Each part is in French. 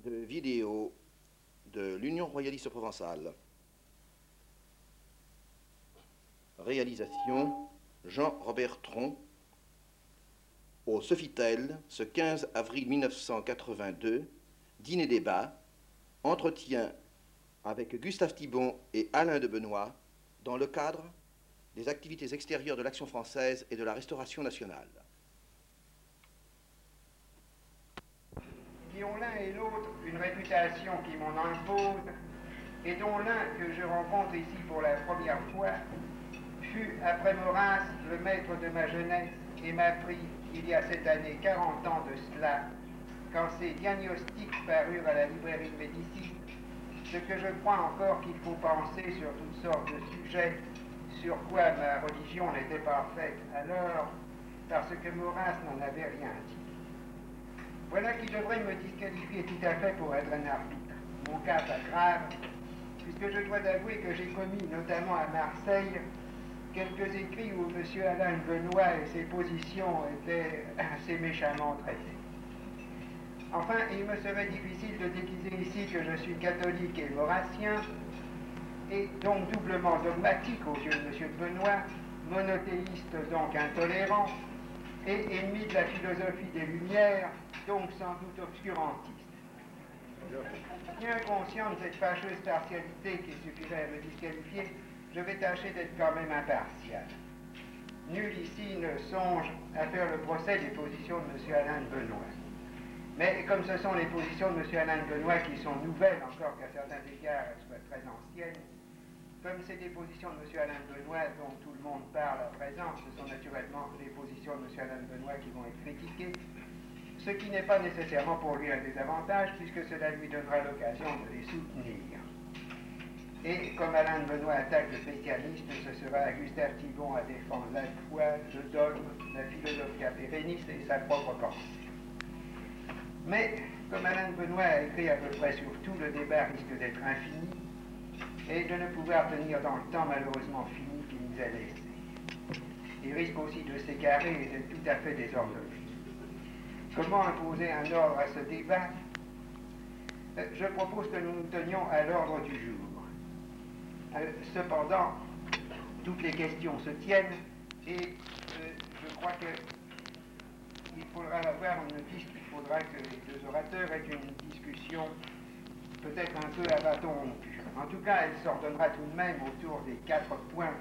de vidéo de l'Union royaliste provençale. Réalisation Jean-Robert Tron, au Sofitel, ce 15 avril 1982, dîner-débat, entretien avec Gustave Thibon et Alain de Benoît dans le cadre des activités extérieures de l'Action française et de la Restauration nationale. Qui ont l'un et l'autre une réputation qui m'en impose, et dont l'un que je rencontre ici pour la première fois fut, après Maurras, le maître de ma jeunesse et m'a pris, il y a cette année 40 ans de cela, quand ces diagnostics parurent à la librairie de médecine, ce que je crois encore qu'il faut penser sur toutes sortes de sujets, sur quoi ma religion n'était pas faite alors, parce que Maurras n'en avait rien dit. Voilà qui devrait me disqualifier tout à fait pour être un arbitre. Mon cas pas grave, puisque je dois avouer que j'ai commis, notamment à Marseille, quelques écrits où M. Alain Benoît et ses positions étaient assez méchamment traitées. Enfin, il me serait difficile de déguiser ici que je suis catholique et maurassien, et donc doublement dogmatique aux yeux de M. Benoît, monothéiste donc intolérant, et ennemi de la philosophie des Lumières, donc sans doute obscurantiste. Bien conscient de cette fâcheuse partialité qui suffirait à me disqualifier, je vais tâcher d'être quand même impartial. Nul ici ne songe à faire le procès des positions de M. Alain de Benoît. Mais comme ce sont les positions de M. Alain de Benoît qui sont nouvelles, encore qu'à certains égards elles soient très anciennes, comme c'est des positions de M. Alain de Benoît dont tout le monde parle à présent, ce sont naturellement les positions de M. Alain de Benoît qui vont être critiquées, ce qui n'est pas nécessairement pour lui un désavantage, puisque cela lui donnera l'occasion de les soutenir. Et comme Alain de Benoît attaque le christianisme, ce sera à Gustave Thibon à défendre la foi, le dogme, la philosophia pérenniste et sa propre pensée. Mais comme Alain de Benoît a écrit à peu près sur tout, le débat risque d'être infini, et de ne pouvoir tenir dans le temps malheureusement fini qu'il nous a laissé. Il risque aussi de s'égarer et d'être tout à fait désordonné. Comment imposer un ordre à ce débat? Je propose que nous nous tenions à l'ordre du jour. Cependant, toutes les questions se tiennent et je crois qu'il faudra avoir qu'il faudra que les deux orateurs aient une discussion peut-être un peu à bâton rompu. En tout cas, elle s'ordonnera tout de même autour des 4 points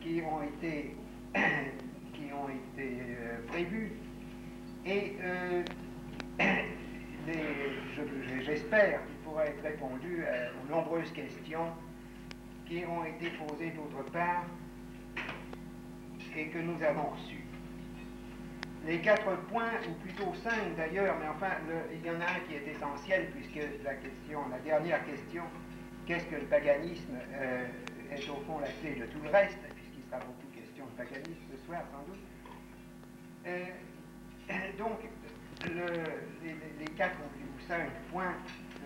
qui ont été, prévus. Et j'espère qu'il pourra être répondu aux nombreuses questions qui ont été posées d'autre part et que nous avons reçues. Les 4 points, ou plutôt 5 d'ailleurs, mais enfin, il y en a un qui est essentiel, puisque la dernière question, qu'est-ce que le paganisme, est au fond la clé de tout le reste, puisqu'il sera beaucoup question de paganisme ce soir, sans doute. Donc, les 4 ou 5 points,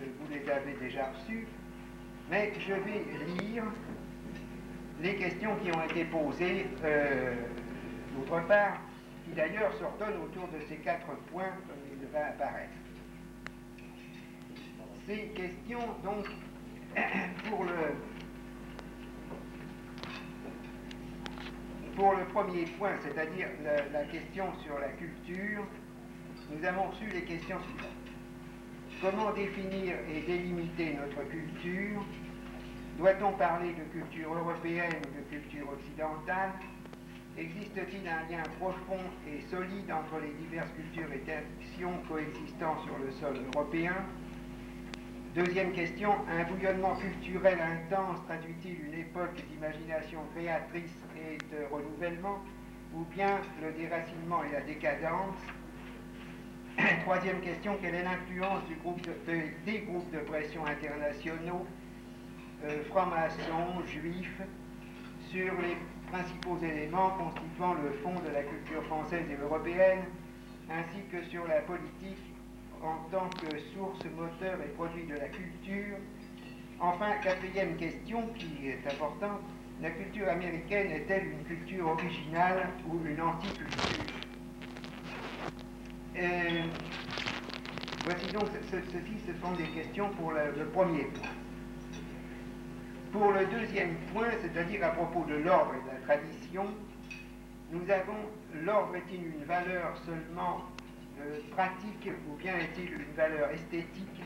vous les avez déjà reçus, mais je vais lire les questions qui ont été posées d'autre part, qui d'ailleurs s'ordonne autour de ces 4 points comme il va apparaître. Ces questions, donc, pour le premier point, c'est-à-dire la question sur la culture, nous avons reçu les questions suivantes. Comment définir et délimiter notre culture? Doit-on parler de culture européenne ou de culture occidentale? Existe-t-il un lien profond et solide entre les diverses cultures et traditions coexistant sur le sol européen? Deuxième question, un bouillonnement culturel intense traduit-il une époque d'imagination créatrice et de renouvellement, ou bien le déracinement et la décadence? Troisième question, quelle est l'influence des groupes de pression internationaux, francs-maçons, juifs, sur les principaux éléments constituant le fond de la culture française et européenne, ainsi que sur la politique en tant que source, moteur et produit de la culture. Enfin, quatrième question qui est importante, la culture américaine est-elle une culture originale ou une anticulture? Voici donc, ceci, ce sont des questions pour le premier point. Pour le deuxième point, c'est-à-dire à propos de l'ordre et de la tradition, nous avons, l'ordre est-il une valeur seulement pratique ou bien est-il une valeur esthétique?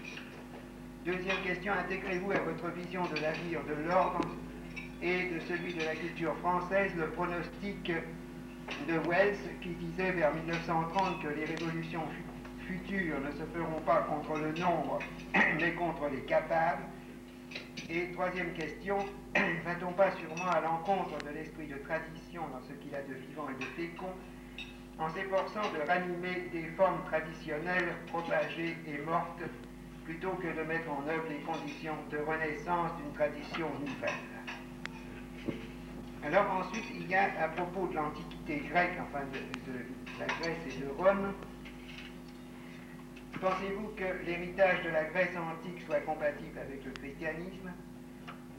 Deuxième question, intégrez-vous à votre vision de l'avenir de l'ordre et de celui de la culture française le pronostic de Wells qui disait vers 1930 que les révolutions futures ne se feront pas contre le nombre mais contre les capables? Et troisième question, va-t-on pas sûrement à l'encontre de l'esprit de tradition dans ce qu'il a de vivant et de fécond, en s'efforçant de ranimer des formes traditionnelles propagées et mortes, plutôt que de mettre en œuvre les conditions de renaissance d'une tradition nouvelle? Alors ensuite, il y a à propos de l'Antiquité grecque, enfin de la Grèce et de Rome, pensez-vous que l'héritage de la Grèce antique soit compatible avec le christianisme?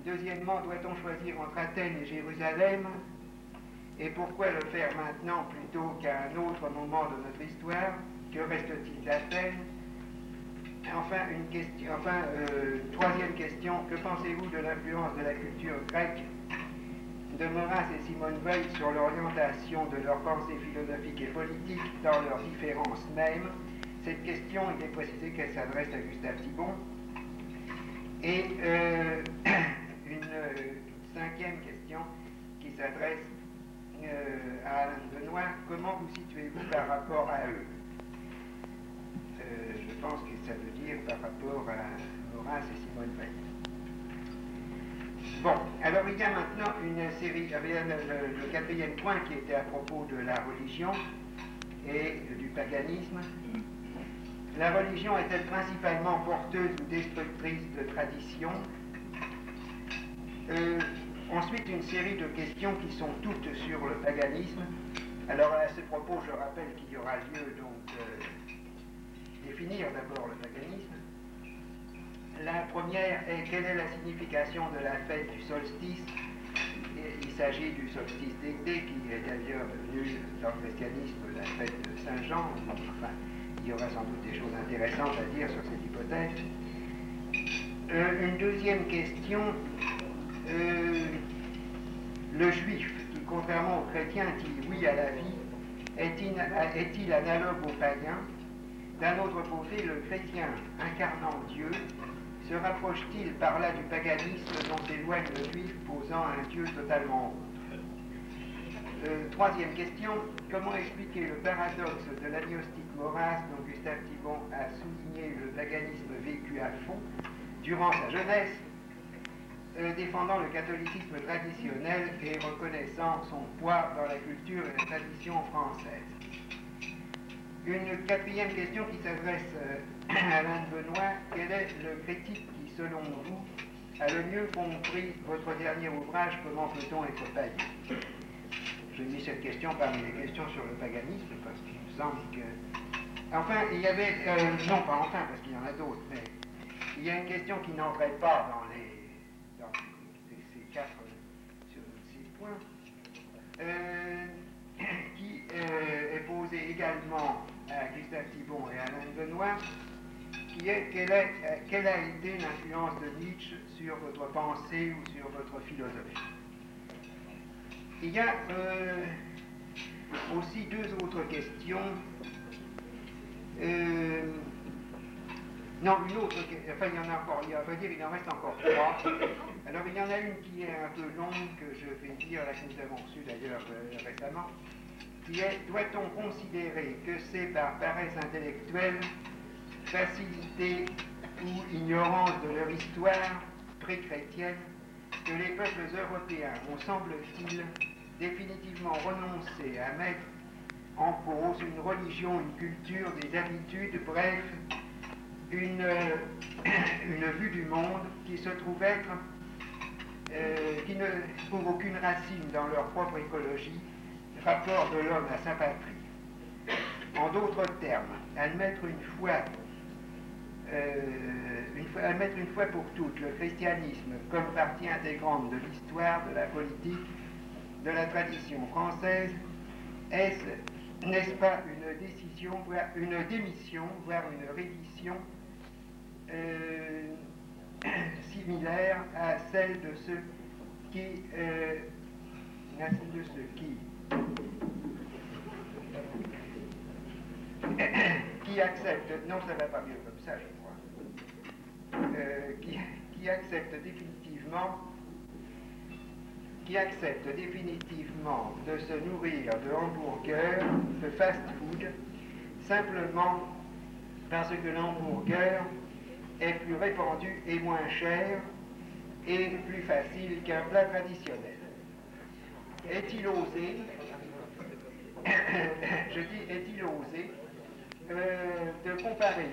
Deuxièmement, doit-on choisir entre Athènes et Jérusalem? Et pourquoi le faire maintenant plutôt qu'à un autre moment de notre histoire? Que reste-t-il d'Athènes? Troisième question, que pensez-vous de l'influence de la culture grecque de Maurras et Simone Weil sur l'orientation de leurs pensées philosophiques et politiques dans leurs différences mêmes? Cette question, il est précisé qu'elle s'adresse à Gustave Thibon. Et une cinquième question qui s'adresse à Alain Benoît, comment vous situez-vous par rapport à eux? Je pense que ça veut dire par rapport à Maurras et Simone Weil. Bon, alors il y a maintenant une série, le quatrième point qui était à propos de la religion et du paganisme. La religion est-elle principalement porteuse ou destructrice de tradition? Ensuite, une série de questions qui sont toutes sur le paganisme. Alors à ce propos, je rappelle qu'il y aura lieu donc définir d'abord le paganisme. La première est quelle est la signification de la fête du solstice? Il s'agit du solstice d'été qui est d'ailleurs devenu dans le christianisme la fête de Saint-Jean. Enfin, il y aura sans doute des choses intéressantes à dire sur cette hypothèse. Une deuxième question, le juif, qui contrairement aux chrétiens dit oui à la vie, est-il analogue au païen? D'un autre côté, le chrétien incarnant Dieu se rapproche-t-il par là du paganisme dont s'éloigne le juif posant un Dieu totalement autre? Troisième question, comment expliquer le paradoxe de l'agnostique Maurras dont Gustave Thibon a souligné le paganisme vécu à fond durant sa jeunesse, défendant le catholicisme traditionnel et reconnaissant son poids dans la culture et la tradition française? Une quatrième question qui s'adresse à Alain Benoît, quel est le critique qui, selon vous, a le mieux compris votre dernier ouvrage, Comment peut-on être païen? J'ai mis cette question parmi les questions sur le paganisme, parce qu'il me semble que... Enfin, il y avait... non, pas enfin, parce qu'il y en a d'autres, mais il y a une question qui n'entrait pas dans ces quatre... sur ces points, qui est posée également à Gustave Thibon et à Alain Benoît, qui est quelle a été l'influence de Nietzsche sur votre pensée ou sur votre philosophie? Il y a aussi deux autres questions. Non, une autre, enfin il y en a encore, à vrai dire il en reste encore trois. Alors il y en a une qui est un peu longue, que je vais dire, là que nous avons reçue d'ailleurs récemment, qui est, doit-on considérer que c'est par paresse intellectuelle, facilité ou ignorance de leur histoire pré-chrétienne que les peuples européens ont, semble-t-il, définitivement renoncé à mettre en cause une religion, une culture, des habitudes, bref, une vue du monde qui se trouve être, qui ne trouve aucune racine dans leur propre écologie, rapport de l'homme à sa patrie. En d'autres termes, admettre une fois pour toutes le christianisme comme partie intégrante de l'histoire, de la politique, de la tradition française, est-ce n'est-ce pas une décision, voire une démission, voire une reddition similaire à celle de ceux qui qui acceptent, non ça ne va pas mieux comme ça je crois, qui acceptent définitivement de se nourrir de hamburgers, de fast-food, simplement parce que l'hamburger est plus répandu et moins cher et plus facile qu'un plat traditionnel. Est-il osé, je dis est-il osé, de comparer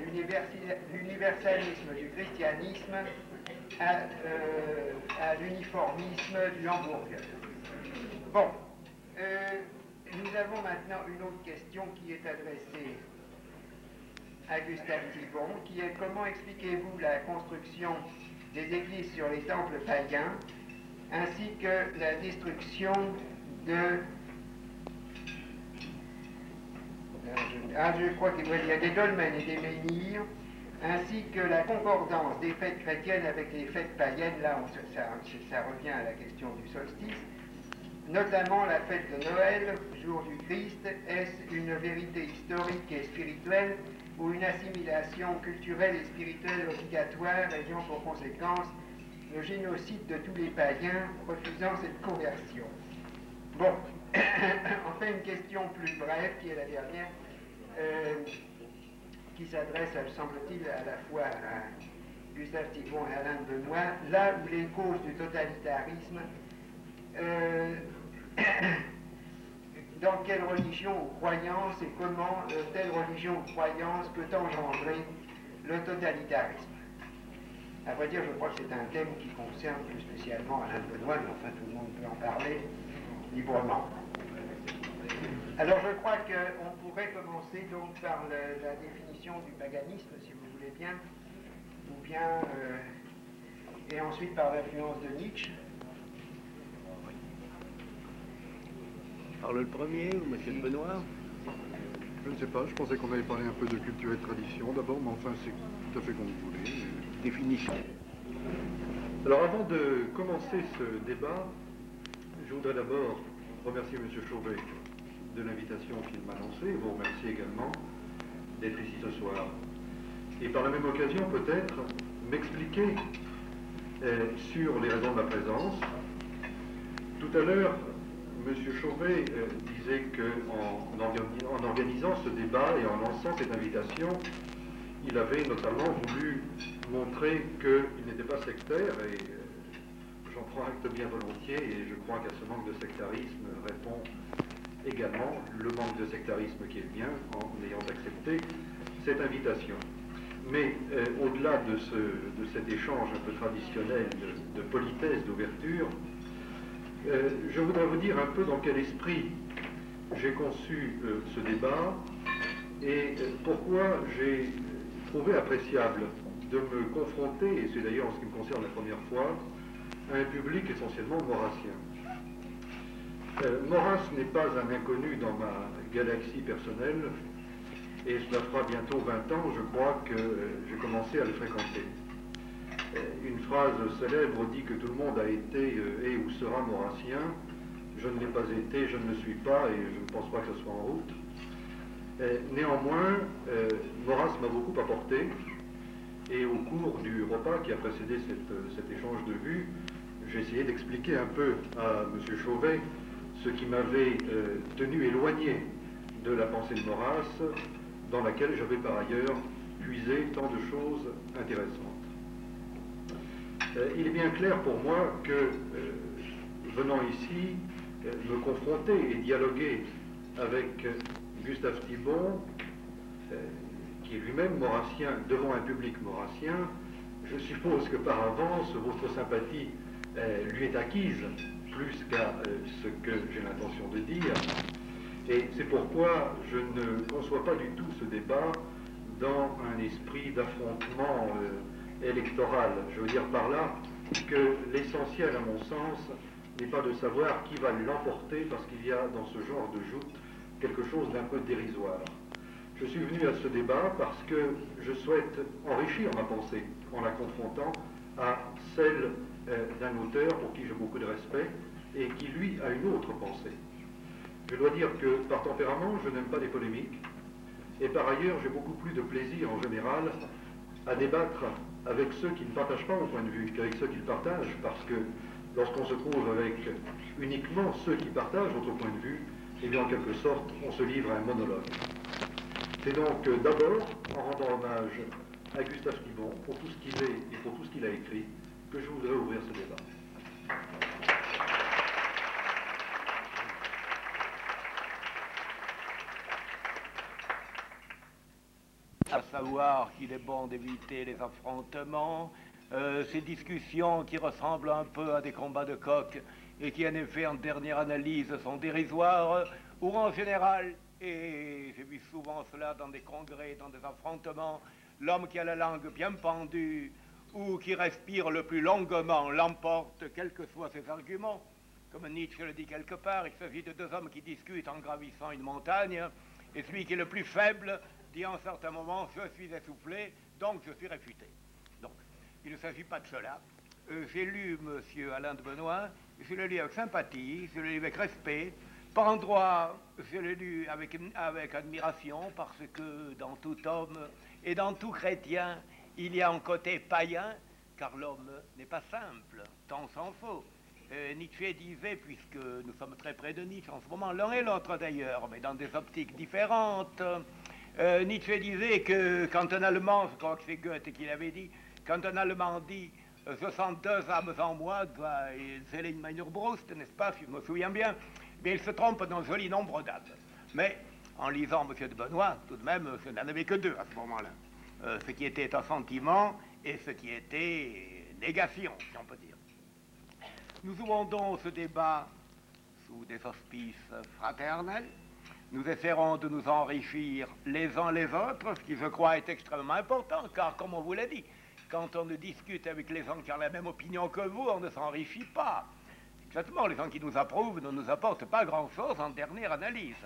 l'universalisme du christianisme à l'uniformisme du hamburger. Bon, nous avons maintenant une autre question qui est adressée à Gustave Thibon, qui est comment expliquez-vous la construction des églises sur les temples païens, ainsi que la destruction de... je crois qu'il y a des dolmens et des menhirs, ainsi que la concordance des fêtes chrétiennes avec les fêtes païennes, là ça revient à la question du solstice, notamment la fête de Noël, jour du Christ, est-ce une vérité historique et spirituelle ou une assimilation culturelle et spirituelle obligatoire ayant pour conséquence le génocide de tous les païens refusant cette conversion? Bon, enfin une question plus brève qui est la dernière, qui s'adresse, semble-t-il, à la fois à Gustave Thibon et Alain Benoît, là où les causes du totalitarisme, dans quelle religion ou croyance et comment telle religion ou croyance peut engendrer le totalitarisme. À vrai dire, je crois que c'est un thème qui concerne plus spécialement Alain Benoît, mais enfin tout le monde peut en parler librement. Alors je crois qu'on pourrait commencer donc par la définition du paganisme, si vous voulez bien, ou bien, et ensuite par l'influence de Nietzsche. Parle le premier, ou monsieur Benoît? Je ne sais pas, je pensais qu'on allait parler un peu de culture et de tradition d'abord, mais enfin c'est tout à fait comme vous voulez. Définition. Alors avant de commencer ce débat, je voudrais d'abord remercier M. Chauvet de l'invitation qu'il m'a lancée, et vous remercier également d'être ici ce soir. Et par la même occasion peut-être m'expliquer sur les raisons de ma présence. Tout à l'heure, M. Chauvet disait qu'en organisant ce débat et en lançant cette invitation, il avait notamment voulu montrer qu'il n'était pas sectaire, et j'en prends acte bien volontiers, et je crois qu'à ce manque de sectarisme répond également le manque de sectarisme qui est le mien en ayant accepté cette invitation. Mais au-delà de cet échange un peu traditionnel de politesse, d'ouverture, je voudrais vous dire un peu dans quel esprit j'ai conçu ce débat et pourquoi j'ai trouvé appréciable de me confronter, et c'est d'ailleurs en ce qui me concerne la première fois, à un public essentiellement maurassien. Maurras n'est pas un inconnu dans ma galaxie personnelle, et cela fera bientôt 20 ans, je crois, que j'ai commencé à le fréquenter. Une phrase célèbre dit que tout le monde a été et ou sera maurassien. Je ne l'ai pas été, je ne le suis pas, et je ne pense pas que ce soit en route. Néanmoins, Maurras m'a beaucoup apporté, et au cours du repas qui a précédé cet échange de vues, j'ai essayé d'expliquer un peu à M. Chauvet ce qui m'avait tenu éloigné de la pensée de Maurras, dans laquelle j'avais par ailleurs puisé tant de choses intéressantes. Il est bien clair pour moi que, venant ici, me confronter et dialoguer avec Gustave Thibon, qui est lui-même maurassien, devant un public maurassien, je suppose que par avance, votre sympathie lui est acquise, plus qu'à ce que j'ai l'intention de dire. Et c'est pourquoi je ne conçois pas du tout ce débat dans un esprit d'affrontement électoral. Je veux dire par là que l'essentiel, à mon sens, n'est pas de savoir qui va l'emporter, parce qu'il y a dans ce genre de joute quelque chose d'un peu dérisoire. Je suis venu à ce débat parce que je souhaite enrichir ma pensée en la confrontant à celle d'un auteur pour qui j'ai beaucoup de respect et qui, lui, a une autre pensée. Je dois dire que, par tempérament, je n'aime pas les polémiques, et par ailleurs, j'ai beaucoup plus de plaisir, en général, à débattre avec ceux qui ne partagent pas mon point de vue qu'avec ceux qui le partagent, parce que lorsqu'on se trouve avec uniquement ceux qui partagent votre point de vue, eh bien, en quelque sorte, on se livre à un monologue. C'est donc d'abord, en rendant hommage à Gustave Thibon, pour tout ce qu'il est et pour tout ce qu'il a écrit, que je voudrais ouvrir ce débat. À savoir qu'il est bon d'éviter les affrontements, ces discussions qui ressemblent un peu à des combats de coq et qui en effet en dernière analyse sont dérisoires, ou en général, et j'ai vu souvent cela dans des congrès, dans des affrontements, l'homme qui a la langue bien pendue ou qui respire le plus longuement l'emporte, quels que soient ses arguments. Comme Nietzsche le dit quelque part, il s'agit de deux hommes qui discutent en gravissant une montagne, et celui qui est le plus faible dit à un certain moment « je suis essoufflé, donc je suis réfuté ». Donc, il ne s'agit pas de cela. J'ai lu M. Alain de Benoist, je l'ai lu avec sympathie, je l'ai lu avec respect. Par endroits, je l'ai lu avec admiration, parce que dans tout homme et dans tout chrétien, il y a un côté païen, car l'homme n'est pas simple, tant s'en faut. Nietzsche disait, puisque nous sommes très près de Nietzsche en ce moment, l'un et l'autre d'ailleurs, mais dans des optiques différentes, Nietzsche disait que quand un Allemand, je crois que c'est Goethe qui l'avait dit, quand un Allemand dit « je sens deux âmes en moi », c'est une meine Brust, n'est-ce pas, si je me souviens bien, mais il se trompe d'un joli nombre d'âmes. Mais en lisant M. de Benoist, tout de même, je n'en avais que deux à ce moment-là. Ce qui était un sentiment et ce qui était négation, si on peut dire. Nous ouvrons donc ce débat sous des auspices fraternels. Nous essaierons de nous enrichir les uns les autres, ce qui, je crois, est extrêmement important, car, comme on vous l'a dit, quand on ne discute avec les gens qui ont la même opinion que vous, on ne s'enrichit pas. Exactement, les gens qui nous approuvent ne nous apportent pas grand-chose en dernière analyse.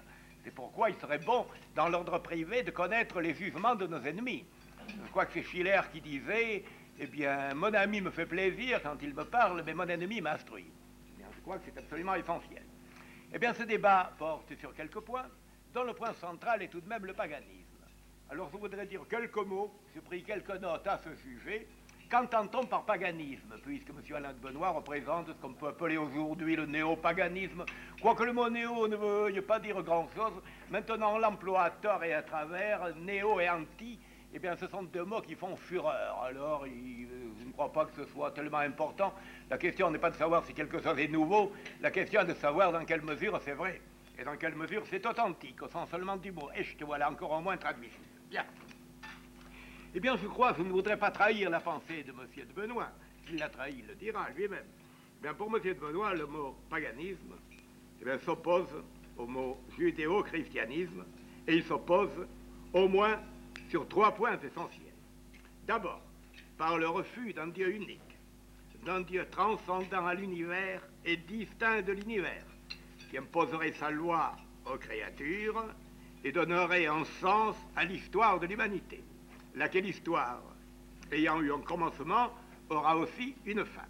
C'est pourquoi il serait bon, dans l'ordre privé, de connaître les jugements de nos ennemis. Je crois que c'est Schiller qui disait « Eh bien, mon ami me fait plaisir quand il me parle, mais mon ennemi m'instruit. » Je crois que c'est absolument essentiel. Eh bien, ce débat porte sur quelques points, dont le point central est tout de même le paganisme. Alors, je voudrais dire quelques mots, j'ai pris quelques notes à ce sujet. Qu'entend-on par paganisme, puisque M. Alain de Benoist représente ce qu'on peut appeler aujourd'hui le néopaganisme, quoique le mot néo ne veuille pas dire grand-chose, maintenant on l'emploie à tort et à travers, néo et anti, eh bien ce sont deux mots qui font fureur. Alors, je ne crois pas que ce soit tellement important. La question n'est pas de savoir si quelque chose est nouveau, la question est de savoir dans quelle mesure c'est vrai, et dans quelle mesure c'est authentique, au sens seulement du mot. Et je te voilà encore au moins traduit. Bien. Eh bien, je crois que je ne voudrais pas trahir la pensée de M. de Benoist. S'il l'a trahi, il le dira lui-même. Eh bien, pour M. de Benoist, le mot paganisme s'oppose au mot judéo-christianisme, et il s'oppose au moins sur trois points essentiels. D'abord, par le refus d'un Dieu unique, d'un Dieu transcendant à l'univers et distinct de l'univers, qui imposerait sa loi aux créatures et donnerait un sens à l'histoire de l'humanité, laquelle histoire, ayant eu un commencement, aura aussi une fin.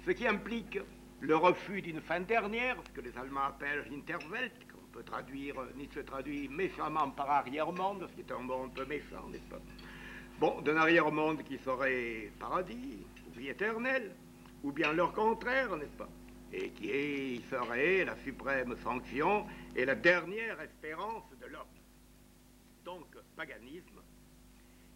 Ce qui implique le refus d'une fin dernière, ce que les Allemands appellent Hinterwelt, qu'on peut traduire, Nietzsche traduit méchamment par arrière-monde, ce qui est un mot un peu méchant, n'est-ce pas? Bon, d'un arrière-monde qui serait paradis, ou vie éternelle, ou bien leur contraire, n'est-ce pas? Et qui serait la suprême sanction et la dernière espérance de l'homme. Donc, paganisme.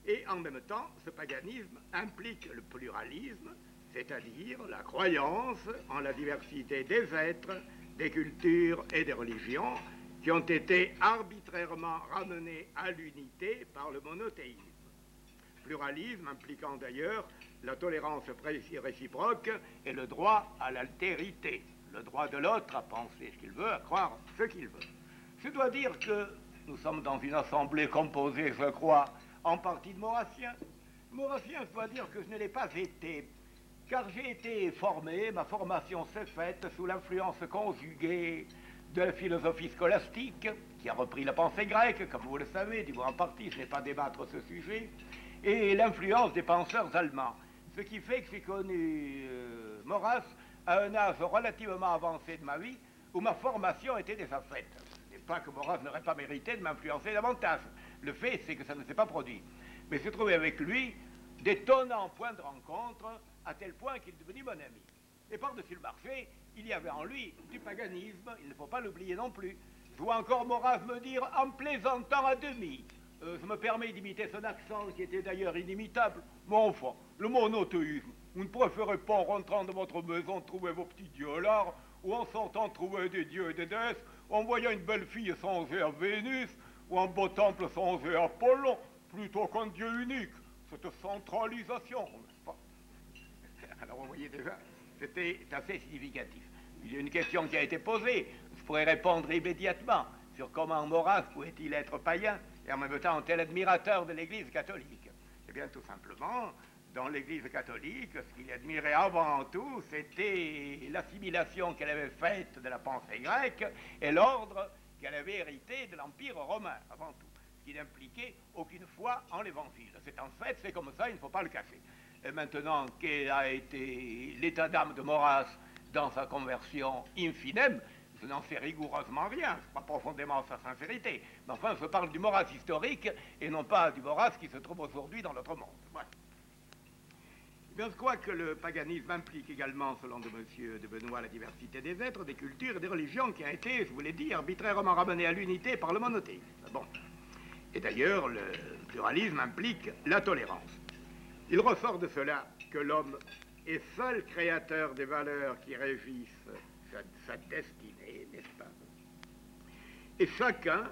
Et en même temps, ce paganisme implique le pluralisme, c'est-à-dire la croyance en la diversité des êtres, des cultures et des religions qui ont été arbitrairement ramenés à l'unité par le monothéisme. Pluralisme impliquant d'ailleurs la tolérance réciproque et le droit à l'altérité, le droit de l'autre à penser ce qu'il veut, à croire ce qu'il veut. Je dois dire que nous sommes dans une assemblée composée, je crois, en partie de Maurassiens. Maurassien, je dois dire que je ne l'ai pas été, car j'ai été formé, ma formation s'est faite sous l'influence conjuguée de la philosophie scolastique, qui a repris la pensée grecque, comme vous le savez, du moins en partie, je n'ai pas à débattre ce sujet, et l'influence des penseurs allemands. Ce qui fait que j'ai connu Maurras à un âge relativement avancé de ma vie, où ma formation était déjà faite. Ce n'est pas que Maurras n'aurait pas mérité de m'influencer davantage. Le fait, c'est que ça ne s'est pas produit. Mais j'ai trouvé avec lui d'étonnants points de rencontre, à tel point qu'il est devenu mon ami. Et par-dessus le marché, il y avait en lui du paganisme, il ne faut pas l'oublier non plus. Je vois encore Maurras me dire, en plaisantant à demi, je me permets d'imiter son accent, qui était d'ailleurs inimitable, mais enfin, le monothéisme, vous ne préférez pas en rentrant dans votre maison trouver vos petits dieux là, ou en sortant trouver des dieux et des déesses, ou en voyant une belle fille songer à Vénus, ou un beau temple songer à Apollon, plutôt qu'un dieu unique, cette centralisation, n'est-ce pas? Alors vous voyez déjà, c'était assez significatif. Il y a une question qui a été posée, je pourrais répondre immédiatement sur comment Maurras pouvait-il être païen et en même temps un tel admirateur de l'Église catholique. Eh bien, tout simplement, dans l'Église catholique, ce qu'il admirait avant tout, c'était l'assimilation qu'elle avait faite de la pensée grecque et l'ordre qu'elle avait hérité de l'Empire romain, avant tout, ce qui n'impliquait aucune foi en l'Évangile. C'est en fait, c'est comme ça, il ne faut pas le cacher. Et maintenant, quel a été l'état d'âme de Maurras dans sa conversion infinem, je n'en sais rigoureusement rien, je crois profondément à sa sincérité. Mais enfin, je parle du Maurras historique et non pas du Maurras qui se trouve aujourd'hui dans notre monde. Voilà. Eh bien, je crois que le paganisme implique également, selon de M. de Benoît, la diversité des êtres, des cultures et des religions qui a été, je vous l'ai dit, arbitrairement ramenée à l'unité par le monothéisme. Bon. Et d'ailleurs, le pluralisme implique la tolérance. Il ressort de cela que l'homme est seul créateur des valeurs qui régissent sa destinée, n'est-ce pas? Et chacun,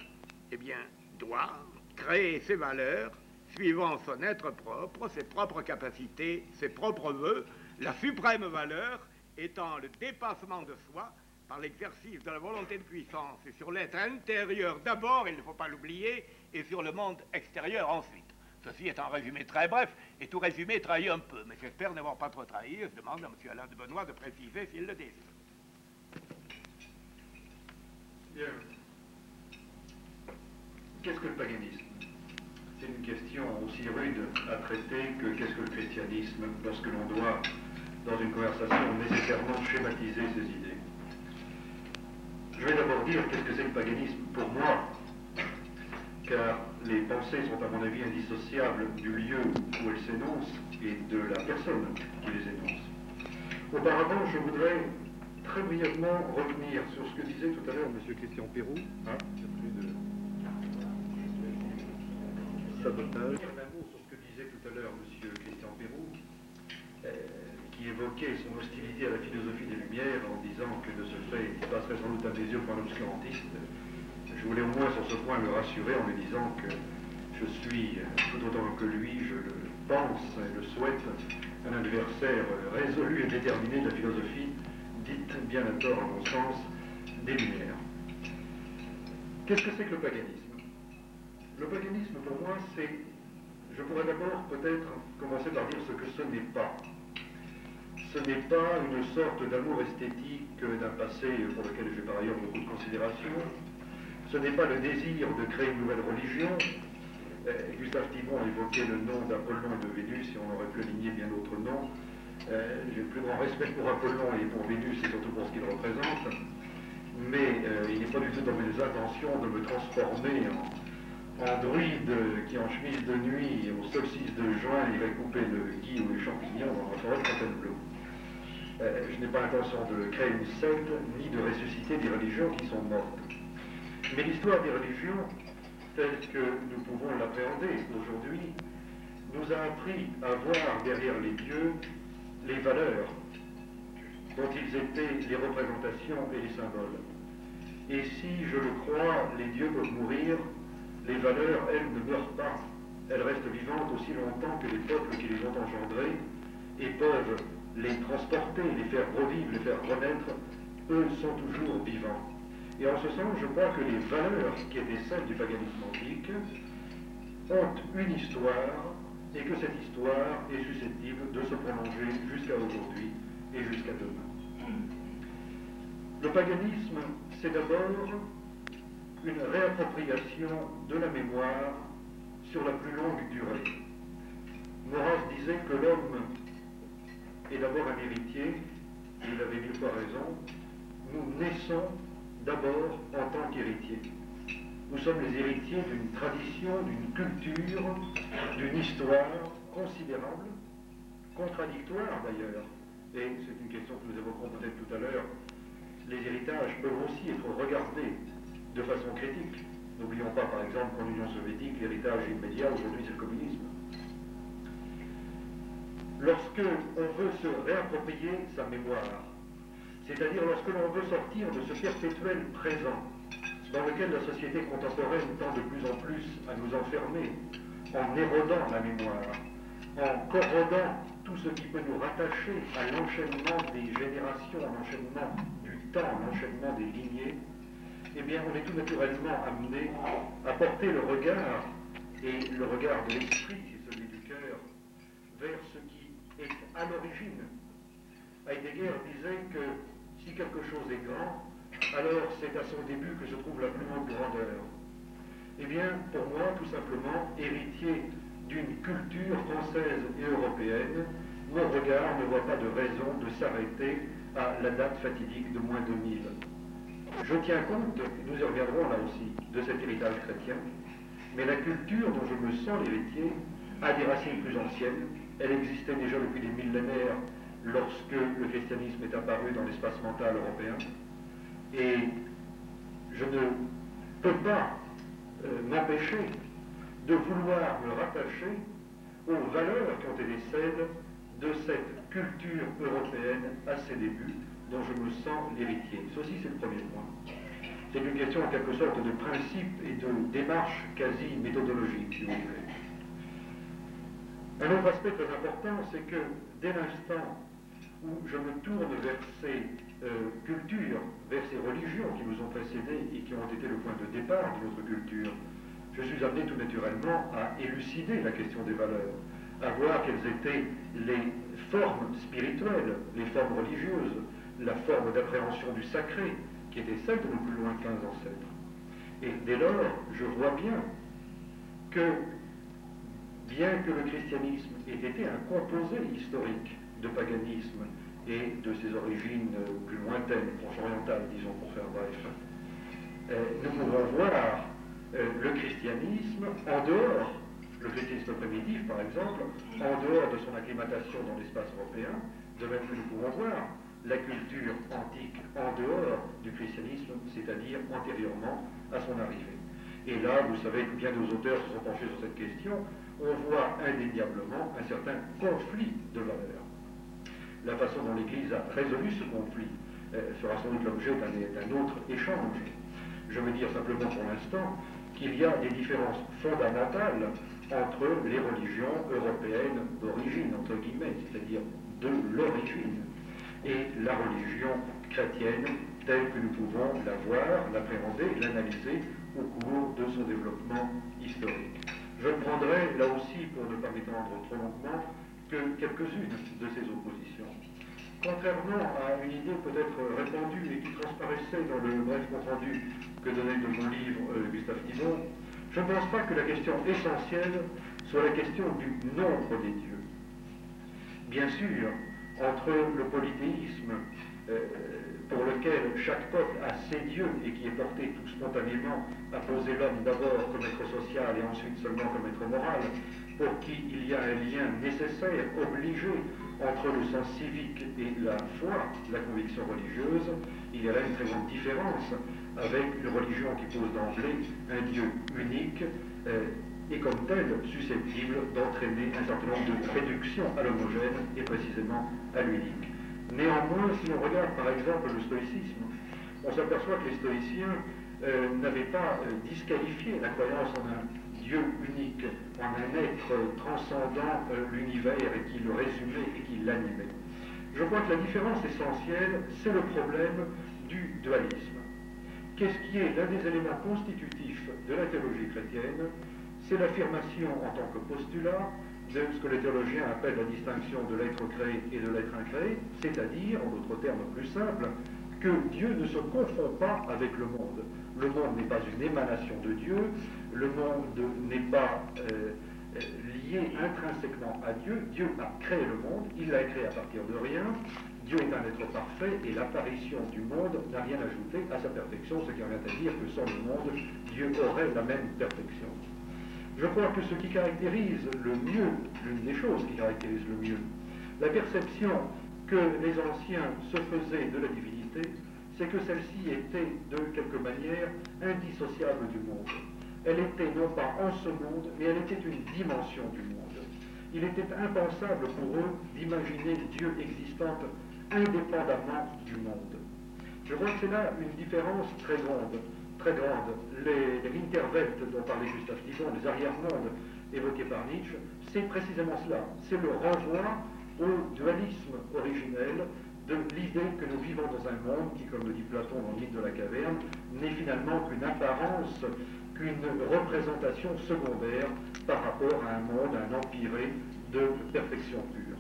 eh bien, doit créer ses valeurs suivant son être propre, ses propres capacités, ses propres vœux, la suprême valeur étant le dépassement de soi par l'exercice de la volonté de puissance et sur l'être intérieur d'abord, il ne faut pas l'oublier, et sur le monde extérieur ensuite. Ceci est un résumé très bref, et tout résumé trahit un peu, mais j'espère n'avoir pas trop trahi. Je demande à M. Alain de Benoît de préciser s'il le désire. Bien. Qu'est-ce que le paganisme? C'est une question aussi rude à traiter que qu'est-ce que le christianisme, lorsque l'on doit, dans une conversation, nécessairement schématiser ses idées. Je vais d'abord dire qu'est-ce que c'est le paganisme pour moi, car les pensées sont à mon avis indissociables du lieu où elles s'énoncent et de la personne qui les énonce. Auparavant, je voudrais très brièvement revenir sur ce que disait tout à l'heure M. Christian Pérou, sabotage. Un mot sur ce que disait tout à l'heure M. Christian Pérou, qui évoquait son hostilité à la philosophie des Lumières en disant que de ce fait, il passerait sans doute à mes yeux pour un obscurantiste. Je voulais au moins sur ce point le rassurer en lui disant que je suis, tout autant que lui, je le pense et le souhaite, un adversaire résolu et déterminé de la philosophie, dite bien à tort à mon sens, des Lumières. Qu'est-ce que c'est que le paganisme? Le paganisme pour moi c'est, je pourrais d'abord peut-être commencer par dire ce que ce n'est pas. Ce n'est pas une sorte d'amour esthétique d'un passé pour lequel j'ai par ailleurs beaucoup de considération. Ce n'est pas le désir de créer une nouvelle religion. Gustave Thibon évoquait le nom d'Apollon et de Vénus, et on aurait pu aligner bien d'autres noms. J'ai le plus grand respect pour Apollon et pour Vénus, et surtout pour ce qu'il représente. Mais il n'est pas du tout dans mes intentions de me transformer en druide qui, en chemise de nuit, au solstice de juin, irait couper le gui ou les champignons dans la forêt de Fontainebleau. Je n'ai pas l'intention de créer une secte, ni de ressusciter des religions qui sont mortes. Mais l'histoire des religions, telle que nous pouvons l'appréhender aujourd'hui, nous a appris à voir derrière les dieux les valeurs dont ils étaient les représentations et les symboles. Et si, je le crois, les dieux peuvent mourir, les valeurs, elles, ne meurent pas. Elles restent vivantes aussi longtemps que les peuples qui les ont engendrées et peuvent les transporter, les faire revivre, les faire renaître, eux sont toujours vivants. Et en ce sens, je crois que les valeurs qui étaient celles du paganisme antique ont une histoire et que cette histoire est susceptible de se prolonger jusqu'à aujourd'hui et jusqu'à demain. Le paganisme, c'est d'abord une réappropriation de la mémoire sur la plus longue durée. Maurras disait que l'homme est d'abord un héritier, il avait mille fois raison. Nous naissons d'abord en tant qu'héritiers. Nous sommes les héritiers d'une tradition, d'une culture, d'une histoire considérable, contradictoire d'ailleurs. Et c'est une question que nous évoquerons peut-être tout à l'heure. Les héritages peuvent aussi être regardés de façon critique. N'oublions pas par exemple qu'en Union soviétique, l'héritage immédiat aujourd'hui c'est le communisme. Lorsque on veut se réapproprier sa mémoire, c'est-à-dire lorsque l'on veut sortir de ce perpétuel présent dans lequel la société contemporaine tend de plus en plus à nous enfermer, en érodant la mémoire, en corrodant tout ce qui peut nous rattacher à l'enchaînement des générations, à l'enchaînement du temps, à l'enchaînement des lignées, eh bien on est tout naturellement amené à porter le regard, et le regard de l'esprit, c'est celui du cœur, vers ce qui est à l'origine. Heidegger disait que si quelque chose est grand, alors c'est à son début que se trouve la plus haute grandeur. Eh bien, pour moi, tout simplement, héritier d'une culture française et européenne, mon regard ne voit pas de raison de s'arrêter à la date fatidique de moins 2000. Je tiens compte, nous y reviendrons là aussi, de cet héritage chrétien, mais la culture dont je me sens l'héritier a des racines plus anciennes. Elle existait déjà depuis des millénaires lorsque le christianisme est apparu dans l'espace mental européen. Et je ne peux pas m'empêcher de vouloir me rattacher aux valeurs qui ont été celles de cette culture européenne à ses débuts, dont je me sens l'héritier. Ceci, c'est le premier point. C'est une question en quelque sorte de principe et de démarche quasi méthodologique, si vous voulez. Un autre aspect très important, c'est que dès l'instant où je me tourne vers ces cultures, vers ces religions qui nous ont précédés et qui ont été le point de départ de notre culture, je suis amené tout naturellement à élucider la question des valeurs, à voir quelles étaient les formes spirituelles, les formes religieuses, la forme d'appréhension du sacré, qui était celle de nos plus lointains ancêtres. Et dès lors, je vois bien que le christianisme ait été un composé historique de paganisme et de ses origines plus lointaines, proche-orientales, disons, pour faire bref, nous pouvons voir le christianisme en dehors, le christianisme primitif par exemple, en dehors de son acclimatation dans l'espace européen, de même que nous pouvons voir la culture antique en dehors du christianisme, c'est-à-dire antérieurement à son arrivée. Et là, vous savez que bien des auteurs se sont penchés sur cette question, on voit indéniablement un certain conflit de valeurs. La façon dont l'Église a résolu ce conflit fera sans doute l'objet d'un autre échange. Je veux dire simplement pour l'instant qu'il y a des différences fondamentales entre les religions européennes d'origine, entre guillemets, c'est-à-dire de l'origine, et la religion chrétienne telle que nous pouvons la voir, l'appréhender, l'analyser au cours de son développement historique. Je ne prendrai là aussi, pour ne pas m'étendre trop longuement, que quelques-unes de ces oppositions. Contrairement à une idée peut-être répandue et qui transparaissait dans le bref compte-rendu que donnait de mon livre Gustave Thibon, je ne pense pas que la question essentielle soit la question du nombre des dieux. Bien sûr, entre le polythéisme, pour lequel chaque peuple a ses dieux et qui est porté tout spontanément à poser l'homme d'abord comme être social et ensuite seulement comme être moral, pour qui il y a un lien nécessaire, obligé, entre le sens civique et la foi, la conviction religieuse, il y a là une très grande différence avec une religion qui pose d'emblée un Dieu unique et comme tel susceptible d'entraîner un certain nombre de réductions à l'homogène et précisément à l'unique. Néanmoins, si on regarde par exemple le stoïcisme, on s'aperçoit que les stoïciens n'avaient pas disqualifié la croyance en un Dieu unique, en un être transcendant l'univers et qui le résumait et qui l'animait. Je crois que la différence essentielle, c'est le problème du dualisme. Qu'est-ce qui est l'un des éléments constitutifs de la théologie chrétienne? C'est l'affirmation en tant que postulat de ce que les théologiens appellent la distinction de l'être créé et de l'être incréé, c'est-à-dire, en d'autres termes plus simples, que Dieu ne se confond pas avec le monde. Le monde n'est pas une émanation de Dieu, le monde n'est pas lié intrinsèquement à Dieu. Dieu a créé le monde, il l'a créé à partir de rien. Dieu est un être parfait et l'apparition du monde n'a rien ajouté à sa perfection, ce qui revient à dire que sans le monde, Dieu aurait la même perfection. Je crois que ce qui caractérise le mieux, l'une des choses qui caractérise le mieux, la perception que les anciens se faisaient de la divinité, c'est que celle-ci était de quelque manière indissociable du monde. Elle était non pas en ce monde, mais elle était une dimension du monde. Il était impensable pour eux d'imaginer Dieu existante indépendamment du monde. Je crois que c'est là une différence très grande. Très grande. Les Winterwelt dont parlait Gustave Thibon, les arrière-mondes évoqués par Nietzsche, c'est précisément cela. C'est le renvoi au dualisme originel de l'idée que nous vivons dans un monde qui, comme le dit Platon dans le mythe de la caverne, n'est finalement qu'une apparence, qu'une représentation secondaire par rapport à un monde, à un empyré de perfection pure.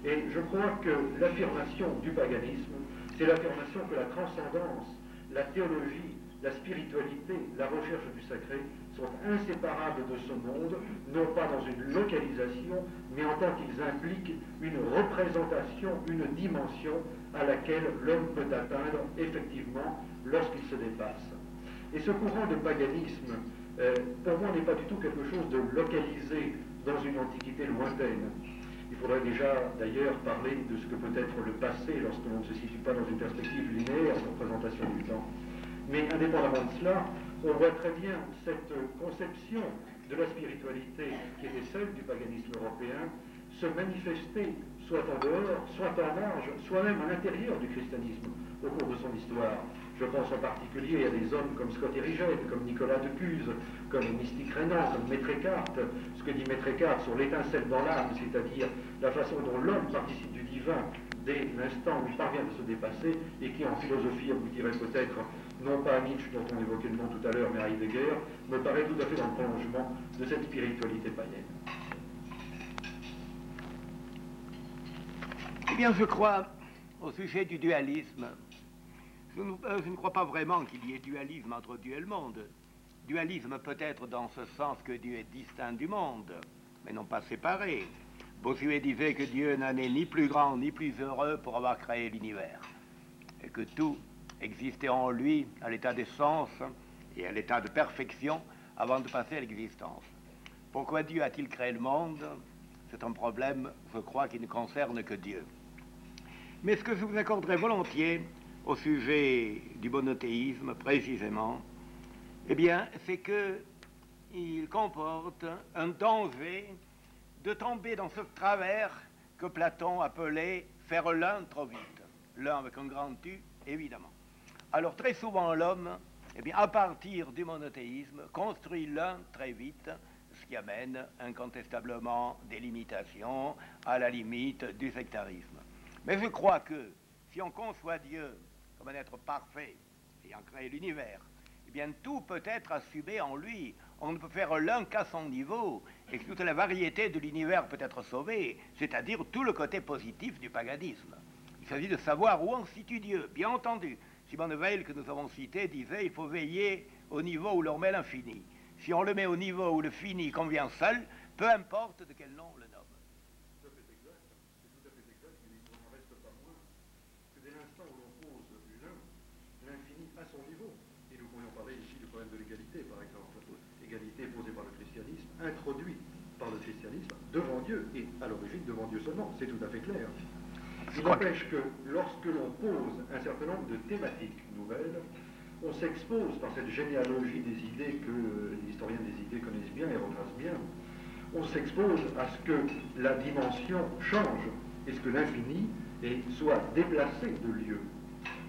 Et je crois que l'affirmation du paganisme, c'est l'affirmation que la transcendance, la théologie, la spiritualité, la recherche du sacré sont inséparables de ce monde, non pas dans une localisation, mais en tant qu'ils impliquent une représentation, une dimension à laquelle l'homme peut atteindre effectivement lorsqu'il se dépasse. Et ce courant de paganisme, pour moi, n'est pas du tout quelque chose de localisé dans une antiquité lointaine. Il faudrait déjà d'ailleurs parler de ce que peut être le passé lorsque l'on ne se situe pas dans une perspective linéaire de représentation du temps. Mais indépendamment de cela, on voit très bien cette conception de la spiritualité qui était celle du paganisme européen se manifester soit en dehors, soit en marge, soit même à l'intérieur du christianisme au cours de son histoire. Je pense en particulier à des hommes comme Scott Erigène, comme Nicolas de Cuse, comme Mystique Renan, comme Maître Eckhart. Ce que dit Maître Eckhart sur l'étincelle dans l'âme, c'est-à-dire la façon dont l'homme participe du divin dès l'instant où il parvient à se dépasser, et qui en philosophie aboutirait peut-être non pas à Nietzsche dont on évoquait le nom tout à l'heure, mais à Heidegger, me paraît tout à fait dans le prolongement de cette spiritualité païenne. Eh bien, je crois, au sujet du dualisme, je ne crois pas vraiment qu'il y ait dualisme entre Dieu et le monde. Dualisme peut-être dans ce sens que Dieu est distinct du monde, mais non pas séparé. Bossuet disait que Dieu n'en est ni plus grand ni plus heureux pour avoir créé l'univers, et que tout existait en lui à l'état d'essence et à l'état de perfection avant de passer à l'existence. Pourquoi Dieu a-t-il créé le monde? C'est un problème, je crois, qui ne concerne que Dieu. Mais ce que je vous accorderai volontiers au sujet du monothéisme, précisément, eh bien, c'est qu'il comporte un danger de tomber dans ce travers que Platon appelait « faire l'un trop vite ». L'un avec un grand U, évidemment. Alors, très souvent, l'homme, eh bien, à partir du monothéisme, construit l'un très vite, ce qui amène incontestablement des limitations, à la limite du sectarisme. Mais je crois que si on conçoit Dieu comme un être parfait, ayant créé l'univers, eh bien tout peut être assumé en lui. On ne peut faire l'un qu'à son niveau, et que toute la variété de l'univers peut être sauvée, c'est-à-dire tout le côté positif du paganisme. Il s'agit de savoir où on situe Dieu. Bien entendu, Simone Weil, que nous avons cité, disait il faut veiller au niveau où l'on met l'infini. Si on le met au niveau où le fini convient seul, peu importe de quel nom on le nomme. À son niveau. Et nous pourrions parler ici du problème de l'égalité, par exemple. Égalité posée par le christianisme, introduite par le christianisme devant Dieu, et à l'origine devant Dieu seulement, c'est tout à fait clair. Il n'empêche que lorsque l'on pose un certain nombre de thématiques nouvelles, on s'expose par cette généalogie des idées que les historiens des idées connaissent bien et retracent bien, on s'expose à ce que la dimension change, et ce que l'infini soit déplacé de lieu.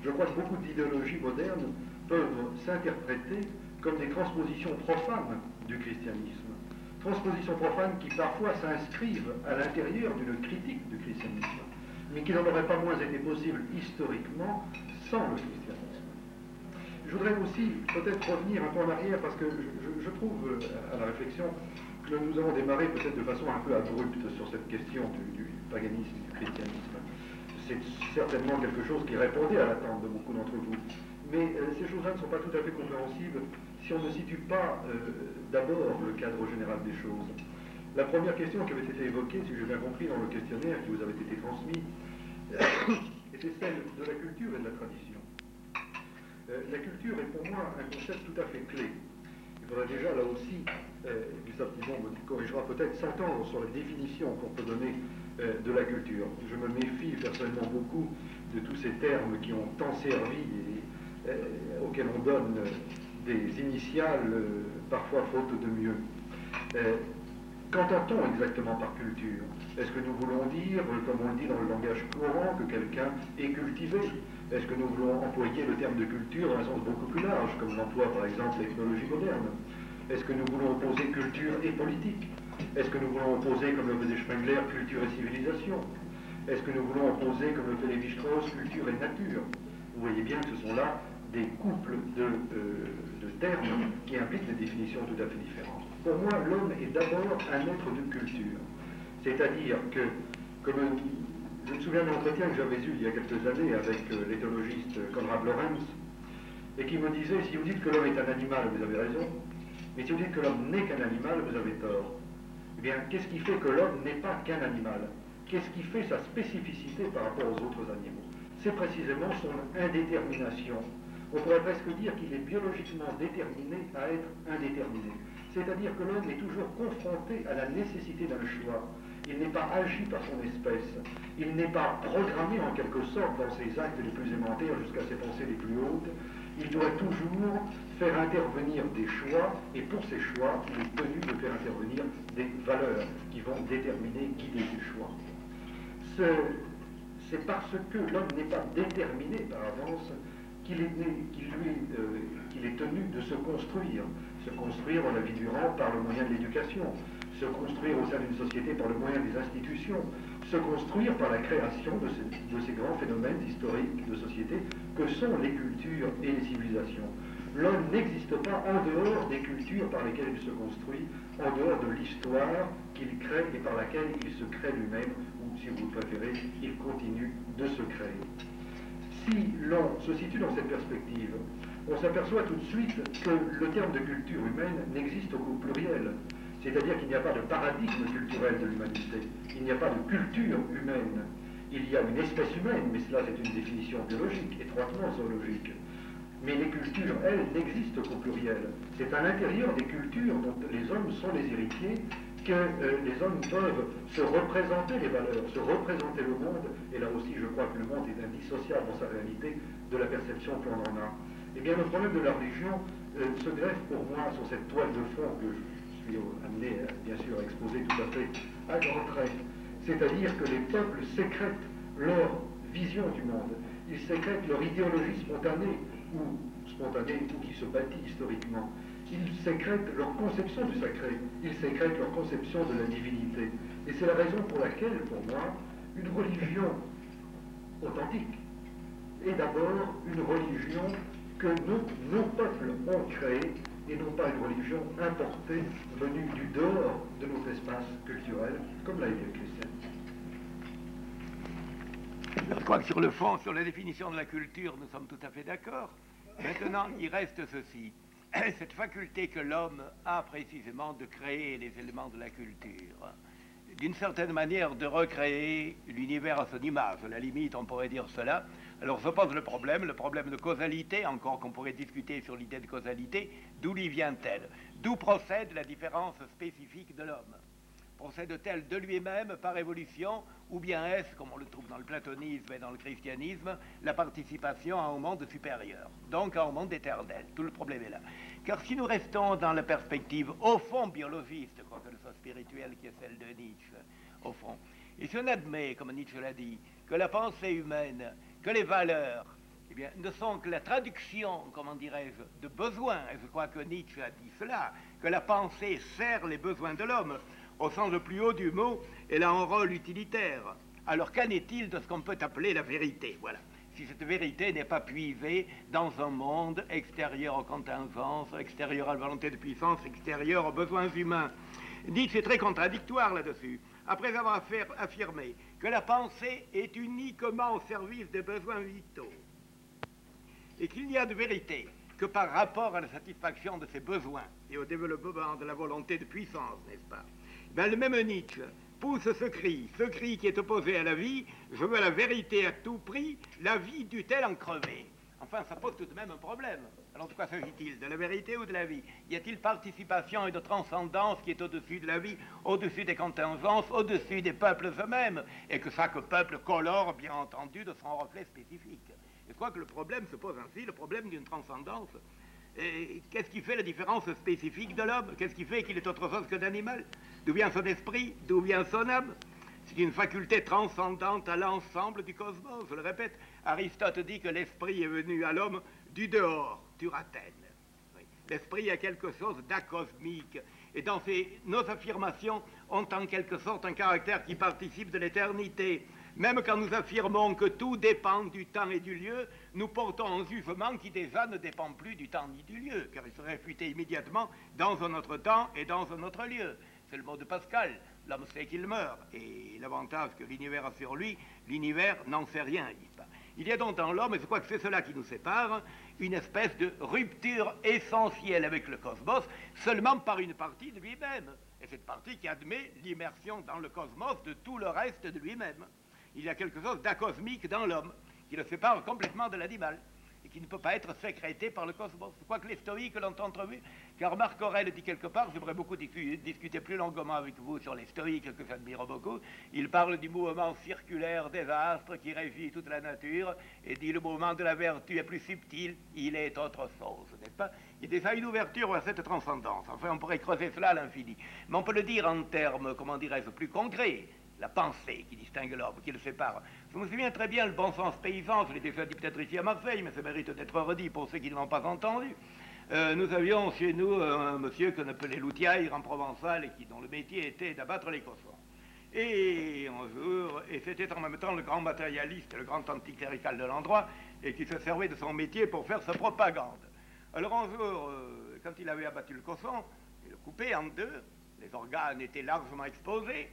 Je crois que beaucoup d'idéologies modernes peuvent s'interpréter comme des transpositions profanes du christianisme. Transpositions profanes qui parfois s'inscrivent à l'intérieur d'une critique du christianisme, mais qui n'en auraient pas moins été possibles historiquement sans le christianisme. Je voudrais aussi peut-être revenir un peu en arrière, parce que je trouve à la réflexion que nous avons démarré peut-être de façon un peu abrupte sur cette question du paganisme, du christianisme. c'est certainement quelque chose qui répondait à l'attente de beaucoup d'entre vous. Mais ces choses-là ne sont pas tout à fait compréhensibles si on ne situe pas d'abord le cadre général des choses. La première question qui avait été évoquée, si j'ai bien compris, dans le questionnaire qui vous avait été transmis, était celle de la culture et de la tradition. La culture est pour moi un concept tout à fait clé. Il faudrait déjà, là aussi, Gustave Thibon me corrigera peut-être, s'entendre sur la définition qu'on peut donner de la culture. Je me méfie personnellement beaucoup de tous ces termes qui ont tant servi et auxquels on donne des initiales, parfois faute de mieux. Qu'entend-on exactement par culture? Est-ce que nous voulons dire, comme on le dit dans le langage courant, que quelqu'un est cultivé? Est-ce que nous voulons employer le terme de culture dans un sens beaucoup plus large, comme l'emploie par exemple l'ethnologie moderne? Est-ce que nous voulons opposer culture et politique? Est-ce que nous voulons opposer, comme le faisait Spengler, culture et civilisation? Est-ce que nous voulons opposer, comme le fait Lévi-Strauss, culture et nature? Vous voyez bien que ce sont là des couples de termes qui impliquent des définitions tout à fait différentes. Pour moi, l'homme est d'abord un être de culture. C'est-à-dire que, comme je me souviens d'un entretien que j'avais eu il y a quelques années avec l'éthologiste Konrad Lorenz, et qui me disait, si vous dites que l'homme est un animal, vous avez raison, mais si vous dites que l'homme n'est qu'un animal, vous avez tort. Eh bien, qu'est-ce qui fait que l'homme n'est pas qu'un animal? Qu'est-ce qui fait sa spécificité par rapport aux autres animaux? C'est précisément son indétermination. On pourrait presque dire qu'il est biologiquement déterminé à être indéterminé. C'est-à-dire que l'homme est toujours confronté à la nécessité d'un choix. Il n'est pas agi par son espèce. Il n'est pas programmé en quelque sorte dans ses actes les plus élémentaires jusqu'à ses pensées les plus hautes. Il doit toujours faire intervenir des choix, et pour ces choix, il est tenu de faire intervenir des valeurs qui vont déterminer, guider ces choix. C'est parce que l'homme n'est pas déterminé par avance qu'il est tenu de se construire dans la vie durant par le moyen de l'éducation, se construire au sein d'une société par le moyen des institutions, se construire par la création de ces grands phénomènes historiques de société que sont les cultures et les civilisations. L'homme n'existe pas en dehors des cultures par lesquelles il se construit, en dehors de l'histoire qu'il crée et par laquelle il se crée lui-même, ou si vous préférez, il continue de se créer. Si l'on se situe dans cette perspective, on s'aperçoit tout de suite que le terme de culture humaine n'existe qu'au pluriel. C'est-à-dire qu'il n'y a pas de paradigme culturel de l'humanité. Il n'y a pas de culture humaine. Il y a une espèce humaine, mais cela c'est une définition biologique, étroitement zoologique. Mais les cultures, elles, n'existent qu'au pluriel. C'est à l'intérieur des cultures dont les hommes sont les héritiers que les hommes peuvent se représenter les valeurs, se représenter le monde, et là aussi je crois que le monde est indissociable dans sa réalité de la perception que l'on en a. Eh bien le problème de la religion se greffe pour moi sur cette toile de fond que je suis amené bien sûr à exposer tout à fait à grands traits. C'est-à-dire que les peuples sécrètent leur vision du monde, ils sécrètent leur idéologie spontanée ou qui se bâtit historiquement. Ils sécrètent leur conception du sacré, ils sécrètent leur conception de la divinité. Et c'est la raison pour laquelle, pour moi, une religion authentique est d'abord une religion que nos peuples ont créée et non pas une religion importée venue du dehors de notre espace culturel, comme l'a été le christianisme. Je crois que sur le fond, sur la définition de la culture, nous sommes tout à fait d'accord. Maintenant, il reste ceci. Cette faculté que l'homme a précisément de créer les éléments de la culture, d'une certaine manière de recréer l'univers à son image. À la limite, on pourrait dire cela. Alors se pose le problème de causalité, encore qu'on pourrait discuter sur l'idée de causalité, d'où lui vient-elle? D'où procède la différence spécifique de l'homme? Procède-t-elle de lui-même par évolution, ou bien est-ce, comme on le trouve dans le platonisme et dans le christianisme, la participation à un monde supérieur, donc à un monde éternel? Tout le problème est là. Car si nous restons dans la perspective, au fond, biologiste, quoique soit spirituelle, qui est celle de Nietzsche, au fond, et si on admet, comme Nietzsche l'a dit, que la pensée humaine, que les valeurs, eh bien, ne sont que la traduction, comment dirais-je, de besoins, et je crois que Nietzsche a dit cela, que la pensée sert les besoins de l'homme, au sens le plus haut du mot, elle a un rôle utilitaire. Alors qu'en est-il de ce qu'on peut appeler la vérité? Voilà. Si cette vérité n'est pas puisée dans un monde extérieur aux contingences, extérieur à la volonté de puissance, extérieur aux besoins humains. Nietzsche est très contradictoire là-dessus. après avoir affirmé que la pensée est uniquement au service des besoins vitaux, et qu'il n'y a de vérité que par rapport à la satisfaction de ces besoins et au développement de la volonté de puissance, n'est-ce pas? Ben, le même Nietzsche pousse ce cri qui est opposé à la vie: je veux la vérité à tout prix, la vie dut-elle en crever? Enfin, ça pose tout de même un problème. Alors de quoi s'agit-il? De la vérité ou de la vie? Y a-t-il participation et de transcendance qui est au-dessus de la vie, au-dessus des contingences, au-dessus des peuples eux-mêmes, et que chaque peuple colore, bien entendu, de son reflet spécifique? Je crois que le problème se pose ainsi, le problème d'une transcendance. Et qu'est-ce qui fait la différence spécifique de l'homme? Qu'est-ce qui fait qu'il est autre chose que d'animal? D'où vient son esprit? D'où vient son âme? C'est une faculté transcendante à l'ensemble du cosmos. Je le répète, Aristote dit que l'esprit est venu à l'homme du dehors, d'Urathène. Oui. L'esprit a quelque chose d'acosmique. Et dans nos affirmations ont en quelque sorte un caractère qui participe de l'éternité. Même quand nous affirmons que tout dépend du temps et du lieu, nous portons un jugement qui déjà ne dépend plus du temps ni du lieu, car il serait réfuté immédiatement dans un autre temps et dans un autre lieu. C'est le mot de Pascal. L'homme sait qu'il meurt, et l'avantage que l'univers a sur lui, l'univers n'en sait rien. Il y a donc dans l'homme, et je crois que c'est cela qui nous sépare, une espèce de rupture essentielle avec le cosmos, seulement par une partie de lui-même. Et cette partie qui admet l'immersion dans le cosmos de tout le reste de lui-même. Il y a quelque chose d'acosmique dans l'homme, qui le sépare complètement de l'animal, et qui ne peut pas être sécrété par le cosmos. Je crois que les stoïques l'ont entrevu, car Marc Aurèle dit quelque part, j'aimerais beaucoup discuter plus longuement avec vous sur les stoïques, que j'admire beaucoup. Il parle du mouvement circulaire des astres qui régit toute la nature, et dit le mouvement de la vertu est plus subtil, il est autre chose, n'est-ce pas? Il y a déjà une ouverture à cette transcendance. Enfin, on pourrait creuser cela à l'infini. Mais on peut le dire en termes, comment dirais-je, plus concrets. La pensée qui distingue l'homme, qui le sépare. Je me souviens très bien le bon sens paysan, je l'ai déjà dit peut-être ici à Marseille, mais ça mérite d'être redit pour ceux qui ne l'ont pas entendu. Nous avions chez nous un monsieur qu'on appelait l'outiaire en provençal, et dont le métier était d'abattre les cochons. Et un jour, et c'était en même temps le grand matérialiste, le grand anticlérical de l'endroit, et qui se servait de son métier pour faire sa propagande. Alors un jour, quand il avait abattu le cochon, il le coupait en deux, les organes étaient largement exposés,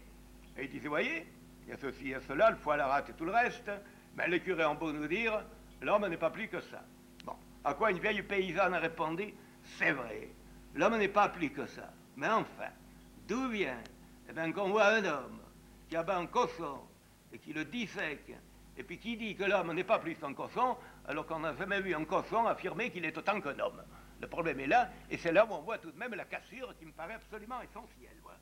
et il disait, voyez, il y a ceci, il y a cela, le foie, la rate et tout le reste, mais les curés ont beau nous dire, l'homme n'est pas plus que ça. Bon, à quoi une vieille paysanne a répondu, c'est vrai, l'homme n'est pas plus que ça. Mais enfin, d'où vient, eh bien, qu'on voit un homme qui abat un cochon et qui le dissèque, et puis qui dit que l'homme n'est pas plus qu'un cochon, alors qu'on n'a jamais vu un cochon affirmer qu'il est autant qu'un homme. Le problème est là, et c'est là où on voit tout de même la cassure qui me paraît absolument essentielle. Voilà.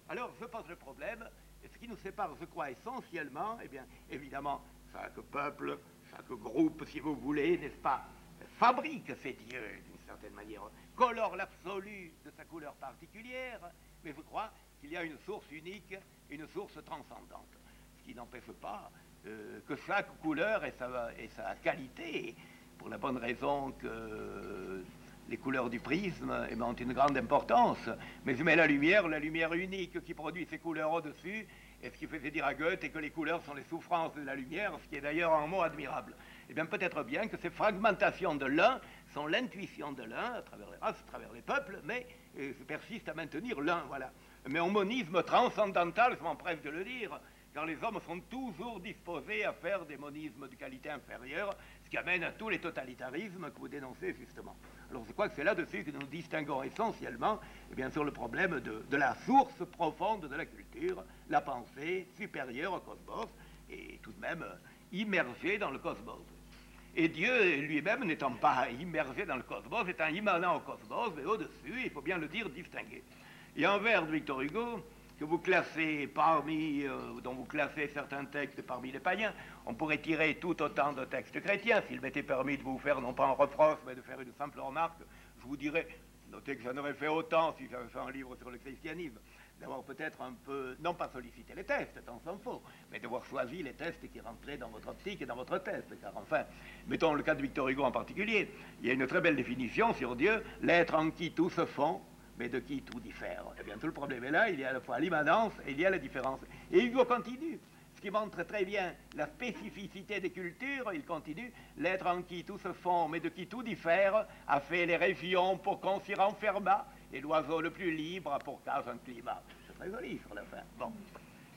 Alors, je pose le problème, et ce qui nous sépare, je crois, essentiellement, eh bien, évidemment, chaque peuple, chaque groupe, si vous voulez, n'est-ce pas, fabrique ses dieux, d'une certaine manière, colore l'absolu de sa couleur particulière, mais je crois qu'il y a une source unique, une source transcendante. Ce qui n'empêche pas que chaque couleur ait sa qualité, pour la bonne raison que les couleurs du prisme ont une grande importance, mais je mets la lumière unique qui produit ces couleurs au-dessus, et ce qui faisait dire à Goethe que les couleurs sont les souffrances de la lumière, ce qui est d'ailleurs un mot admirable. Eh bien, peut-être bien que ces fragmentations de l'un sont l'intuition de l'un, à travers les races, à travers les peuples, mais persistent à maintenir l'un, voilà. Mais un monisme transcendantal, je m'empresse de le dire, car les hommes sont toujours disposés à faire des monismes de qualité inférieure, ce qui amène à tous les totalitarismes que vous dénoncez justement. Alors je crois que c'est là-dessus que nous distinguons essentiellement, et bien sûr, le problème de la source profonde de la culture, la pensée supérieure au cosmos, et tout de même immergée dans le cosmos. Et Dieu lui-même n'étant pas immergé dans le cosmos, étant immanent au cosmos, mais au-dessus, il faut bien le dire, distingué. Il y a un vers de Victor Hugo que vous classez dont vous classez certains textes parmi les païens. On pourrait tirer tout autant de textes chrétiens. S'il m'était permis de vous faire, non pas un reproche, mais de faire une simple remarque, je vous dirais, notez que j'en aurais fait autant si j'avais fait un livre sur le christianisme, d'avoir peut-être un peu, non pas sollicité les tests, tant s'en faut, mais d'avoir choisi les tests qui rentraient dans votre optique et dans votre test. Car enfin, mettons le cas de Victor Hugo en particulier, il y a une très belle définition sur Dieu, l'être en qui tout se fond, mais de qui tout diffère. Eh bien, tout le problème est là, il y a à la fois l'immanence et il y a la différence. Et Hugo continue, ce qui montre très bien la spécificité des cultures, il continue, l'être en qui tout se fond, mais de qui tout diffère, a fait les régions pour qu'on s'y renfermât, et l'oiseau le plus libre a pour cause un climat. C'est très joli sur la fin. Bon.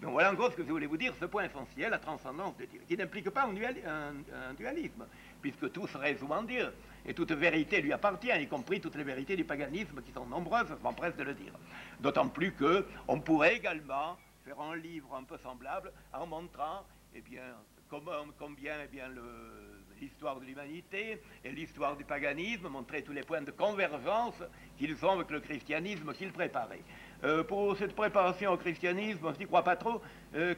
Donc voilà en gros ce que je voulais vous dire, ce point essentiel, la transcendance de Dieu, qui n'implique pas un dualisme, puisque tout se résume en Dieu, et toute vérité lui appartient, y compris toutes les vérités du paganisme qui sont nombreuses, je m'empresse de le dire. D'autant plus qu'on pourrait également faire un livre un peu semblable en montrant, eh bien, combien eh bien, l'histoire de l'humanité et l'histoire du paganisme, montrer tous les points de convergence qu'ils ont avec le christianisme qu'ils préparaient. Pour cette préparation au christianisme, je n'y crois pas trop,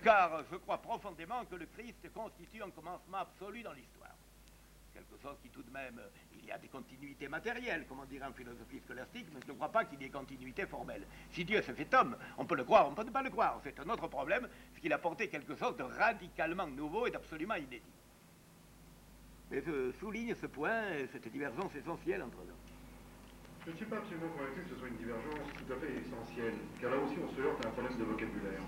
car je crois profondément que le Christ constitue un commencement absolu dans l'histoire. Quelque chose qui tout de même, il y a des continuités matérielles, comme on dirait en philosophie scolastique, mais je ne crois pas qu'il y ait continuité formelle. Si Dieu s'est fait homme, on peut le croire, on peut ne pas le croire, c'est un autre problème, c'est qu'il a apporté quelque chose de radicalement nouveau et d'absolument inédit. Mais je souligne ce point, cette divergence essentielle entre nous. Je ne suis pas absolument convaincu que ce soit une divergence tout à fait essentielle, car là aussi on se heurte à un problème de vocabulaire.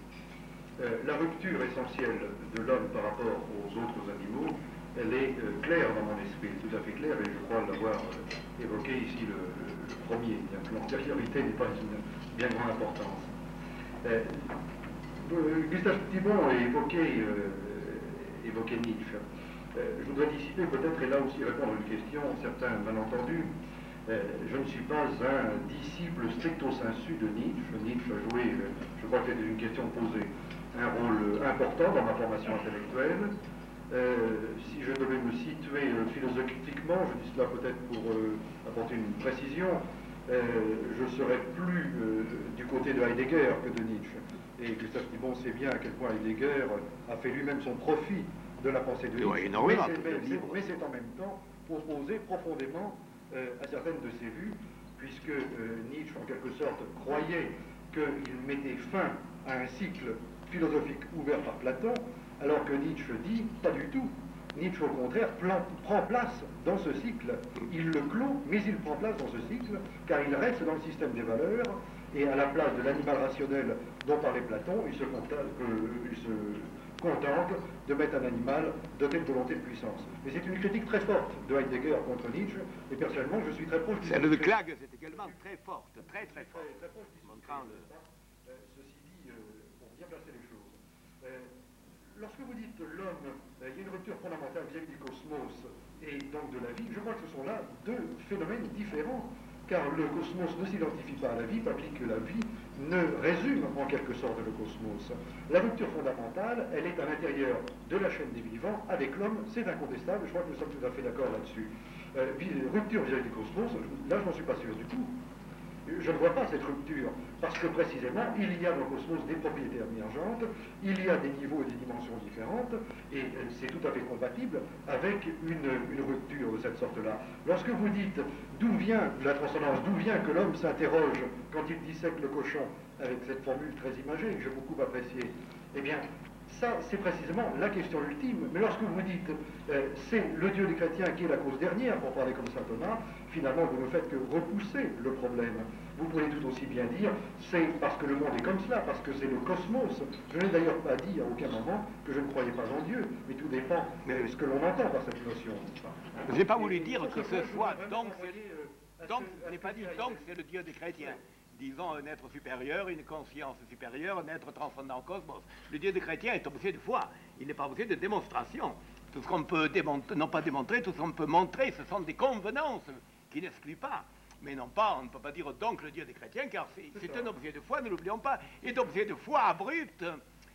La rupture essentielle de l'homme par rapport aux autres animaux, elle est claire dans mon esprit, tout à fait claire, et je crois l'avoir évoqué ici le premier, bien que l'antériorité n'est pas une bien grande importance. Gustave Thibon a évoqué Nietzsche. Je voudrais dissiper peut-être, et là aussi répondre à une question, certains malentendus. Je ne suis pas un disciple stricto sensu de Nietzsche. Nietzsche a joué, je crois que c'était une question posée, un rôle important dans ma formation intellectuelle. Si je devais me situer philosophiquement, je dis cela peut-être pour apporter une précision, je serais plus du côté de Heidegger que de Nietzsche. Et Gustave Thibon sait bien à quel point Heidegger a fait lui-même son profit de la pensée de Nietzsche. Mais c'est en même temps opposé profondément à certaines de ses vues, puisque Nietzsche, en quelque sorte, croyait qu'il mettait fin à un cycle philosophique ouvert par Platon, alors que Nietzsche dit pas du tout. Nietzsche, au contraire, prend place dans ce cycle. Il le clôt, mais il prend place dans ce cycle, car il reste dans le système des valeurs, et à la place de l'animal rationnel dont parlait Platon, il se contente de mettre un animal doté de volonté de puissance. Mais c'est une critique très forte de Heidegger contre Nietzsche, et personnellement, je suis très proche du... Celle de Clague, c'est également très forte, très forte. Très proche du... Ceci dit, pour bien placer les choses. Lorsque vous dites l'homme, il y a une rupture fondamentale vis-à-vis du cosmos et donc de la vie, je crois que ce sont là deux phénomènes différents, car le cosmos ne s'identifie pas à la vie, tandis que la vie ne résume en quelque sorte le cosmos. La rupture fondamentale, elle est à l'intérieur de la chaîne des vivants, avec l'homme, c'est incontestable, je crois que nous sommes tout à fait d'accord là-dessus. Rupture vis-à-vis du cosmos, là je n'en suis pas sûr du tout. Je ne vois pas cette rupture, parce que précisément, il y a dans le cosmos des propriétés émergentes, il y a des niveaux et des dimensions différentes, et c'est tout à fait compatible avec une rupture de cette sorte-là. Lorsque vous dites d'où vient la transcendance, d'où vient que l'homme s'interroge quand il dissèque le cochon, avec cette formule très imagée que j'ai beaucoup appréciée, eh bien, ça, c'est précisément la question ultime. Mais lorsque vous dites c'est le Dieu des chrétiens qui est la cause dernière, pour parler comme saint Thomas, finalement, vous ne faites que repousser le problème. Vous pourriez tout aussi bien dire c'est parce que le monde est comme cela, parce que c'est le cosmos. Je n'ai d'ailleurs pas dit à aucun moment que je ne croyais pas en Dieu, mais tout dépend de ce que l'on entend par cette notion. Je n'ai pas voulu dire que ce soit donc, je n'ai pas dit donc c'est le Dieu des chrétiens. Disons un être supérieur, une conscience supérieure, un être transcendant au cosmos. Le Dieu des chrétiens est objet de foi, il n'est pas objet de démonstration. Tout ce qu'on peut démontrer, non pas démontrer, tout ce qu'on peut montrer, ce sont des convenances qui n'excluent pas. Mais non pas, on ne peut pas dire donc le Dieu des chrétiens, car c'est un objet de foi, ne l'oublions pas, et d'objet de foi abrupte.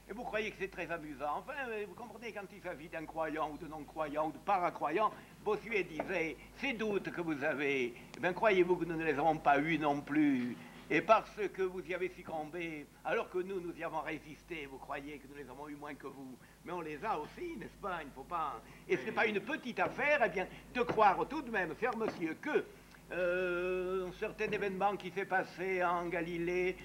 Et vous croyez que c'est très amusant. Enfin, vous comprenez, quand il s'agit d'un croyant ou de non-croyant ou de paracroyant, Bossuet disait, ces doutes que vous avez, eh bien, croyez-vous que nous ne les avons pas eus non plus? Et parce que vous y avez succombé, alors que nous y avons résisté, vous croyez que nous les avons eu moins que vous. Mais on les a aussi, n'est-ce pas? Il ne faut pas... Et ce n'est pas une petite affaire, eh bien, de croire tout de même, cher monsieur, que un certain événement qui s'est passé en Galilée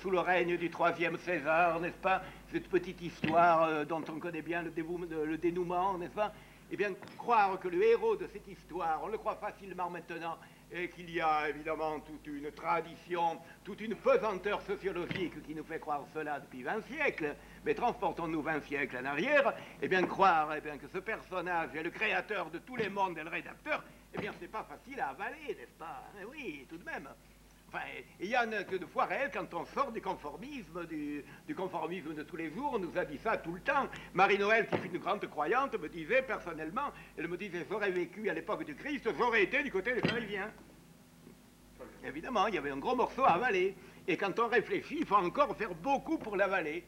sous le règne du 3e César, n'est-ce pas? Cette petite histoire dont on connaît bien le dénouement, n'est-ce pas? Eh bien, croire que le héros de cette histoire, on le croit facilement maintenant, et qu'il y a évidemment toute une tradition, toute une pesanteur sociologique qui nous fait croire cela depuis 20 siècles, mais transportons-nous 20 siècles en arrière, eh bien croire que ce personnage est le créateur de tous les mondes et le rédacteur, eh bien c'est pas facile à avaler, n'est-ce pas? Oui, tout de même. Enfin, il y a que de fois réel quand on sort du conformisme, du conformisme de tous les jours. On nous a dit ça tout le temps. Marie-Noël, qui fut une grande croyante, me disait personnellement, elle me disait, j'aurais vécu à l'époque du Christ, j'aurais été du côté des pharisiens. Évidemment, il y avait un gros morceau à avaler. Et quand on réfléchit, il faut encore faire beaucoup pour l'avaler.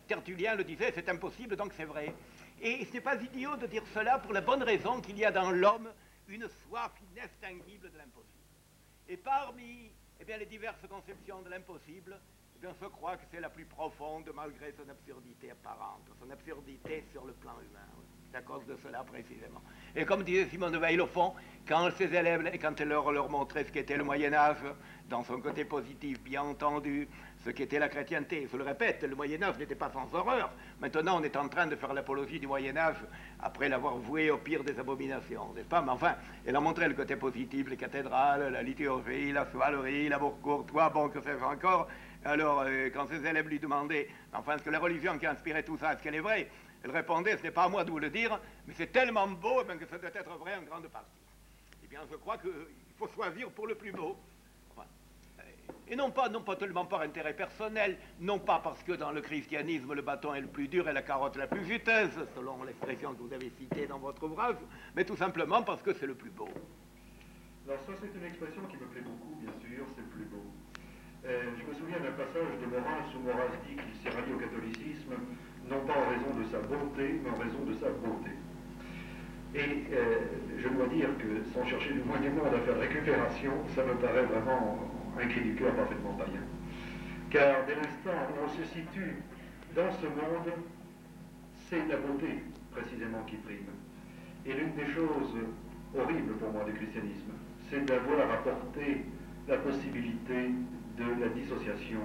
Tertullien le disait, c'est impossible, donc c'est vrai. Et ce n'est pas idiot de dire cela pour la bonne raison qu'il y a dans l'homme une soif inextinguible de l'impossible. Et parmi les diverses conceptions de l'impossible, je crois que c'est la plus profonde malgré son absurdité apparente, son absurdité sur le plan humain. Oui. C'est à cause de cela précisément. Et comme disait Simone de Veil, au fond, quand ses élèves, quand elle leur montrait ce qu'était le Moyen-Âge, dans son côté positif, bien entendu, ce qu'était la chrétienté. Je le répète, le Moyen-Âge n'était pas sans horreur. Maintenant, on est en train de faire l'apologie du Moyen-Âge après l'avoir voué au pire des abominations, n'est-ce pas? Mais enfin, elle a montré le côté positif, les cathédrales, la liturgie, la chevalerie, l'amour courtois, bon, que sais-je encore. Alors, quand ses élèves lui demandaient, enfin, est-ce que la religion qui a inspiré tout ça, est-ce qu'elle est vraie? Elle répondait, ce n'est pas à moi de vous le dire, mais c'est tellement beau que ça doit être vrai en grande partie. Eh bien, je crois qu'il faut choisir pour le plus beau. Enfin, et non pas tellement par intérêt personnel, non pas parce que dans le christianisme, le bâton est le plus dur et la carotte la plus juteuse, selon l'expression que vous avez citée dans votre ouvrage, mais tout simplement parce que c'est le plus beau. Alors ça, c'est une expression qui me plaît beaucoup, bien sûr, c'est le plus beau. Je me souviens d'un passage de Maurras où Maurras dit qu'il s'est rallié au catholicisme, non pas en raison de sa bonté, mais en raison de sa beauté. Et je dois dire que, sans chercher du moindre à faire de récupération, ça me paraît vraiment un cri du cœur parfaitement païen. Car dès l'instant où on se situe dans ce monde, c'est la beauté, précisément, qui prime. Et l'une des choses horribles pour moi du christianisme, c'est d'avoir apporté la possibilité de la dissociation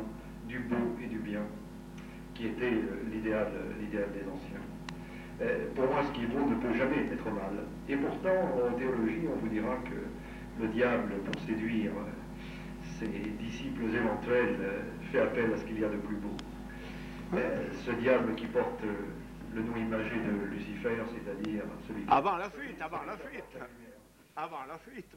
du beau et du bien, qui était l'idéal des anciens. Pour moi, ce qui est beau ne peut jamais être mal. Et pourtant, en théologie, on vous dira que le diable, pour séduire ses disciples éventuels, fait appel à ce qu'il y a de plus beau. Ce diable qui porte le nom imagé de Lucifer, c'est-à-dire celui qui... Avant la fuite.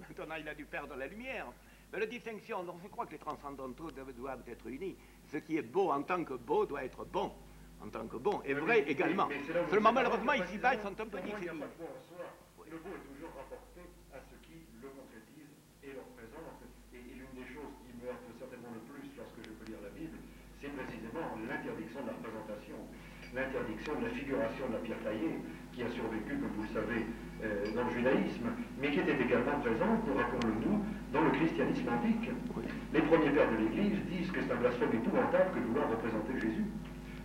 Maintenant, il a dû perdre la lumière. Mais la distinction, donc je crois que les transcendantaux doivent être unis. Ce qui est beau en tant que beau doit être bon en tant que bon, et vrai également. Seulement, malheureusement, ici-bas, ils sont un peu différents. Le beau est toujours rapporté à ce qui le concrétise et le représente. Et l'une des choses qui me heurte certainement le plus lorsque je peux lire la Bible, c'est précisément l'interdiction de la représentation, l'interdiction de la figuration de la pierre taillée, qui a survécu, comme vous le savez, dans le judaïsme, mais qui était également présente, rappelons-le-nous, dans le christianisme antique. Les premiers pères de l'Église disent que c'est un blasphème épouvantable que de vouloir représenter Jésus.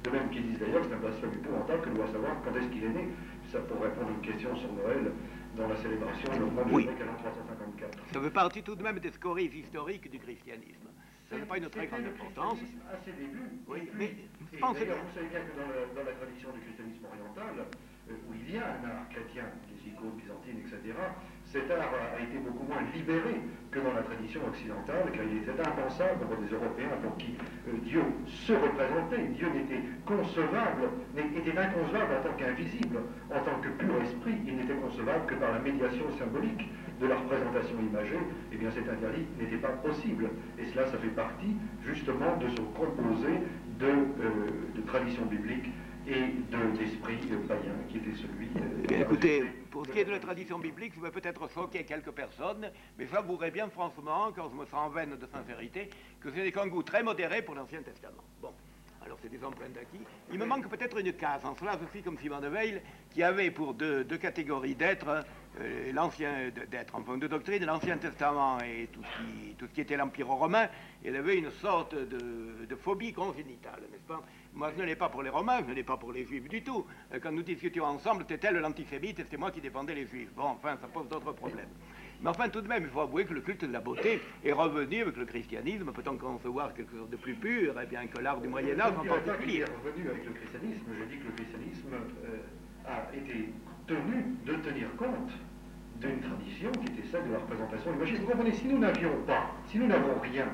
De même qu'ils disent d'ailleurs que c'est un blasphème épouvantable que de vouloir savoir quand est-ce qu'il est né. Ça pour répondre à une question sur Noël dans la célébration de l'Ordre de Noël en 354. Ça fait partie tout de même des scories historiques du christianisme. Ça n'a pas une très grande importance. À ses débuts. Oui, mais pensez bien. Vous savez bien que dans la tradition du christianisme oriental, où il y a un art chrétien, les icônes byzantines, etc., cet art a été beaucoup moins libéré que dans la tradition occidentale, car il était impensable pour des Européens pour qui Dieu se représentait. Dieu n'était conceivable, était inconcevable en tant qu'invisible, en tant que pur esprit. Il n'était concevable que par la médiation symbolique de la représentation imagée. Eh bien, cet interdit n'était pas possible. Et cela, ça fait partie justement de ce composé de tradition biblique et d'esprit païen qui était celui... Écoutez, pour ce qui est de la tradition biblique, je vais peut-être choquer quelques personnes, mais j'avouerai bien franchement, quand je me sens en veine de sincérité, que je n'ai qu'un goût très modéré pour l'Ancien Testament. Bon, alors c'est des empreintes d'acquis. Il me manque peut-être une case. En cela, je suis comme Simon de Veil, qui avait pour deux catégories d'êtres, enfin de doctrine, l'Ancien Testament et tout ce qui était l'Empire romain. Il avait une sorte de phobie congénitale, n'est-ce pas? Moi, je ne l'ai pas pour les Romains, je ne l'ai pas pour les Juifs du tout. Quand nous discutions ensemble, c'était elle l'antisémite et c'était moi qui défendais les Juifs. Bon, enfin, ça pose d'autres problèmes. Mais enfin, tout de même, il faut avouer que le culte de la beauté est revenu avec le christianisme. Peut-on concevoir quelque chose de plus pur, eh bien, que l'art du Moyen-Âge en particulier? Il est revenu avec le christianisme. Je dis que le christianisme a été tenu de tenir compte d'une tradition qui était celle de la représentation imagée. Vous comprenez, si nous n'avions rien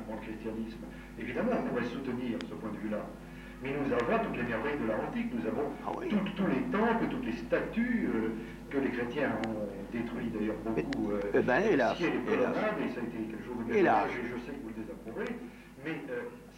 dans le christianisme, évidemment, on pourrait soutenir ce point de vue-là. Mais nous avons toutes les merveilles de l'art antique, nous avons tous les temples, toutes les statues que les chrétiens ont détruit d'ailleurs beaucoup, hélas, et les colonnades, et ça a été quelque chose de bien dommage, et je sais que vous le désapprouvez, mais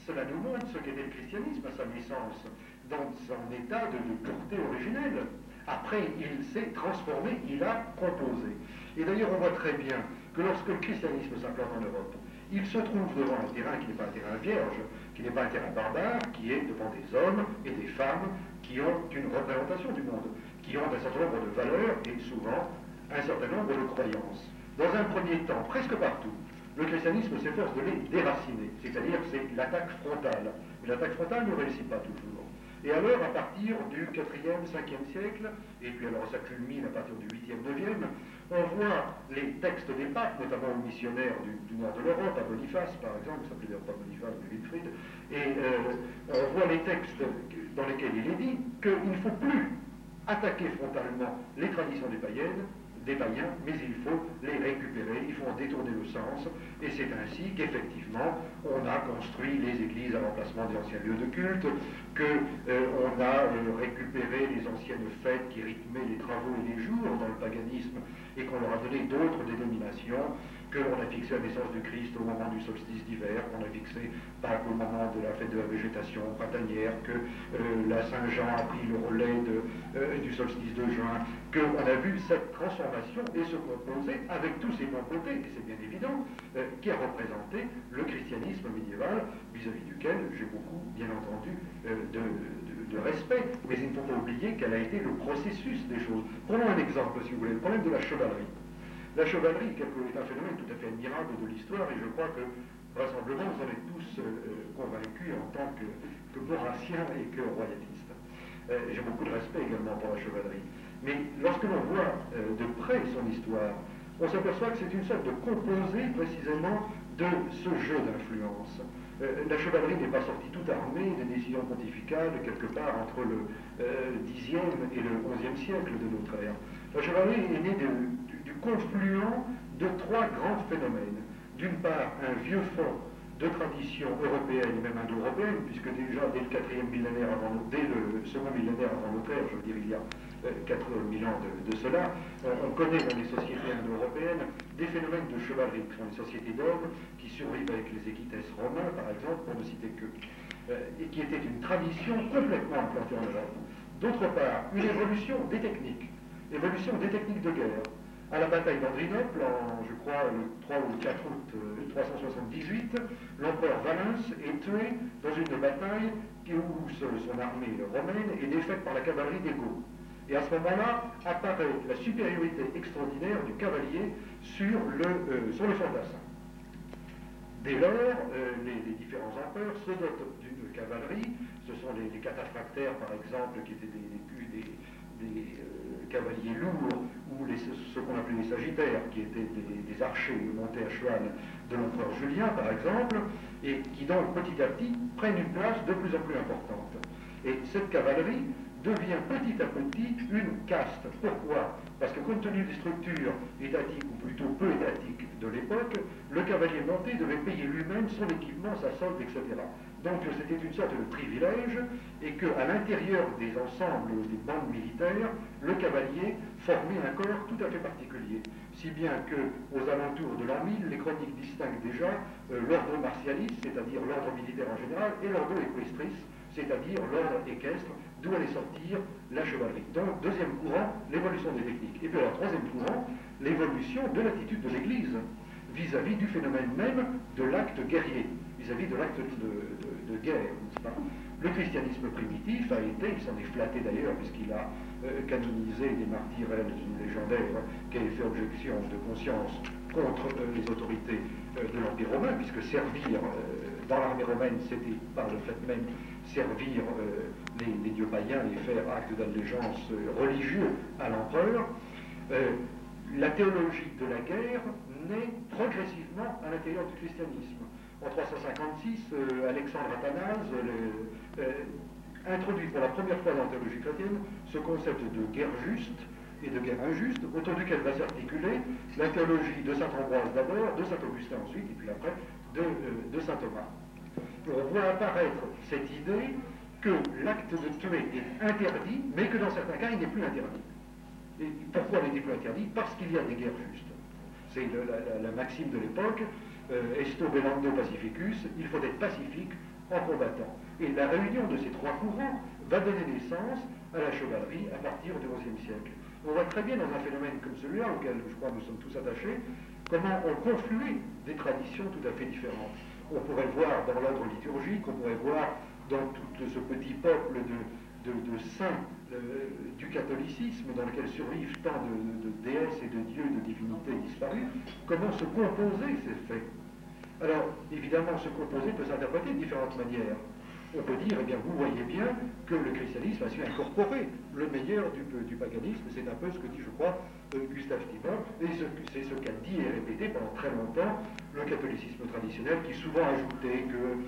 cela nous montre ce qu'était le christianisme à sa naissance, dans son état de pureté originelle. Après, il s'est transformé, il a composé. Et d'ailleurs, on voit très bien que lorsque le christianisme s'implante en Europe, il se trouve devant un terrain qui n'est pas un terrain vierge, qui n'est pas un terrain barbare, qui est devant des hommes et des femmes qui ont une représentation du monde, qui ont un certain nombre de valeurs et souvent un certain nombre de croyances. Dans un premier temps, presque partout, le christianisme s'efforce de les déraciner, c'est-à-dire c'est l'attaque frontale. Mais l'attaque frontale ne réussit pas toujours. Et alors, à partir du 4e, 5e siècle, et puis alors ça culmine à partir du 8e, 9e, on voit les textes des papes, notamment aux missionnaires du nord de l'Europe, à Boniface par exemple, qui s'appelait d'ailleurs pas Boniface mais Wilfrid, et on voit les textes dans lesquels il est dit qu'il ne faut plus attaquer frontalement les traditions des païens, mais il faut les récupérer, il faut en détourner le sens, et c'est ainsi qu'effectivement on a construit les églises à l'emplacement des anciens lieux de culte, qu'on a récupéré les anciennes fêtes qui rythmaient les travaux et les jours dans le paganisme, et qu'on leur a donné d'autres dénominations, qu'on a fixé la naissance du Christ au moment du solstice d'hiver, qu'on a fixé Pâques au moment de la fête de la végétation printanière, que la Saint-Jean a pris le relais du solstice de juin, qu'on a vu cette transformation et se composer avec tous ses bons côtés, et c'est bien évident, qui a représenté le christianisme médiéval, vis-à-vis duquel j'ai beaucoup, bien entendu, de respect, mais il ne faut pas oublier qu'elle a été le processus des choses. Prenons un exemple, si vous voulez, le problème de la chevalerie. La chevalerie est un phénomène tout à fait admirable de l'histoire, et je crois que, vraisemblablement, vous en êtes tous convaincus en tant que maurassiens et que royalistes. J'ai beaucoup de respect également pour la chevalerie. Mais lorsque l'on voit de près son histoire, on s'aperçoit que c'est une sorte de composé précisément de ce jeu d'influence. La chevalerie n'est pas sortie toute armée des décisions pontificales quelque part entre le Xe et le XIe siècle de notre ère. La chevalerie est née du confluent de trois grands phénomènes. D'une part, un vieux fond de tradition européenne et même indo-européenne, puisque déjà dès le dès le second millénaire avant notre ère, je veux dire il y a 4000 ans de cela, on connaît dans les sociétés indo-européennes des phénomènes de chevalerie, qui sont les sociétés d'hommes, qui survivent avec les équitesses romains, par exemple, pour ne citer que, et qui était une tradition complètement implantée en Europe. D'autre part, une évolution des techniques de guerre. À la bataille d'Andrinople, je crois, le 3 ou le 4 août 378, l'empereur Valens est tué dans une bataille où son armée romaine est défaite par la cavalerie des Goths. Et à ce moment-là, apparaît la supériorité extraordinaire du cavalier sur le fantassin. Dès lors, les différents empereurs se dotent d'une cavalerie. Ce sont les cataphractaires, par exemple, qui étaient des cavaliers lourds, ou ce qu'on appelait les sagittaires, qui étaient des archers montés à cheval de l'empereur Julien, par exemple, et qui donc petit à petit prennent une place de plus en plus importante. Et cette cavalerie devient petit à petit une caste. Pourquoi? Parce que compte tenu des structures étatiques, ou plutôt peu étatiques de l'époque, le cavalier monté devait payer lui-même son équipement, sa solde, etc. Donc c'était une sorte de privilège, et qu'à l'intérieur des ensembles, des bandes militaires, le cavalier formait un corps tout à fait particulier. Si bien qu'aux alentours de l'an 1000, les chroniques distinguent déjà l'ordre martialis, c'est-à-dire l'ordre militaire en général, et l'ordre equestris, c'est-à-dire l'ordre équestre, d'où allait sortir la chevalerie. Donc, deuxième courant, l'évolution des techniques. Et puis alors, troisième courant, l'évolution de l'attitude de l'Église vis-à-vis du phénomène même de l'acte guerrier, vis-à-vis de l'acte de guerre, n'est-ce pas? Le christianisme primitif a été, il s'en est flatté d'ailleurs, puisqu'il a canonisé des martyrs légendaires qui avaient fait objection de conscience contre les autorités de l'Empire romain, puisque servir dans l'armée romaine, c'était par le fait même servir les dieux païens et faire acte d'allégeance religieux à l'empereur. La théologie de la guerre naît progressivement à l'intérieur du christianisme. En 356, Alexandre Athanase introduit pour la première fois dans la théologie chrétienne ce concept de guerre juste et de guerre injuste, autour duquel va s'articuler la théologie de saint Ambroise d'abord, de saint Augustin ensuite, et puis après de saint Thomas. On voit apparaître cette idée que l'acte de tuer est interdit, mais que dans certains cas, il n'est plus interdit. Et pourquoi il n'est plus interdit? Parce qu'il y a des guerres justes. C'est la maxime de l'époque, esto bellando pacificus, il faut être pacifique en combattant. Et la réunion de ces trois courants va donner naissance à la chevalerie à partir du XIe siècle. On voit très bien dans un phénomène comme celui-là, auquel je crois nous sommes tous attachés, comment ont conflué des traditions tout à fait différentes. On pourrait voir dans l'ordre liturgique, on pourrait voir dans tout ce petit peuple de saints du catholicisme, dans lequel survivent tant de déesses et de dieux, de divinités disparues, comment se composaient ces faits. Alors, évidemment, se composer peut s'interpréter de différentes manières. On peut dire, eh bien, vous voyez bien que le christianisme a su incorporer le meilleur du paganisme. C'est un peu ce que dit, je crois, Gustave Thibon, et c'est ce qu'a dit et répété pendant très longtemps le catholicisme traditionnel, qui souvent ajoutait que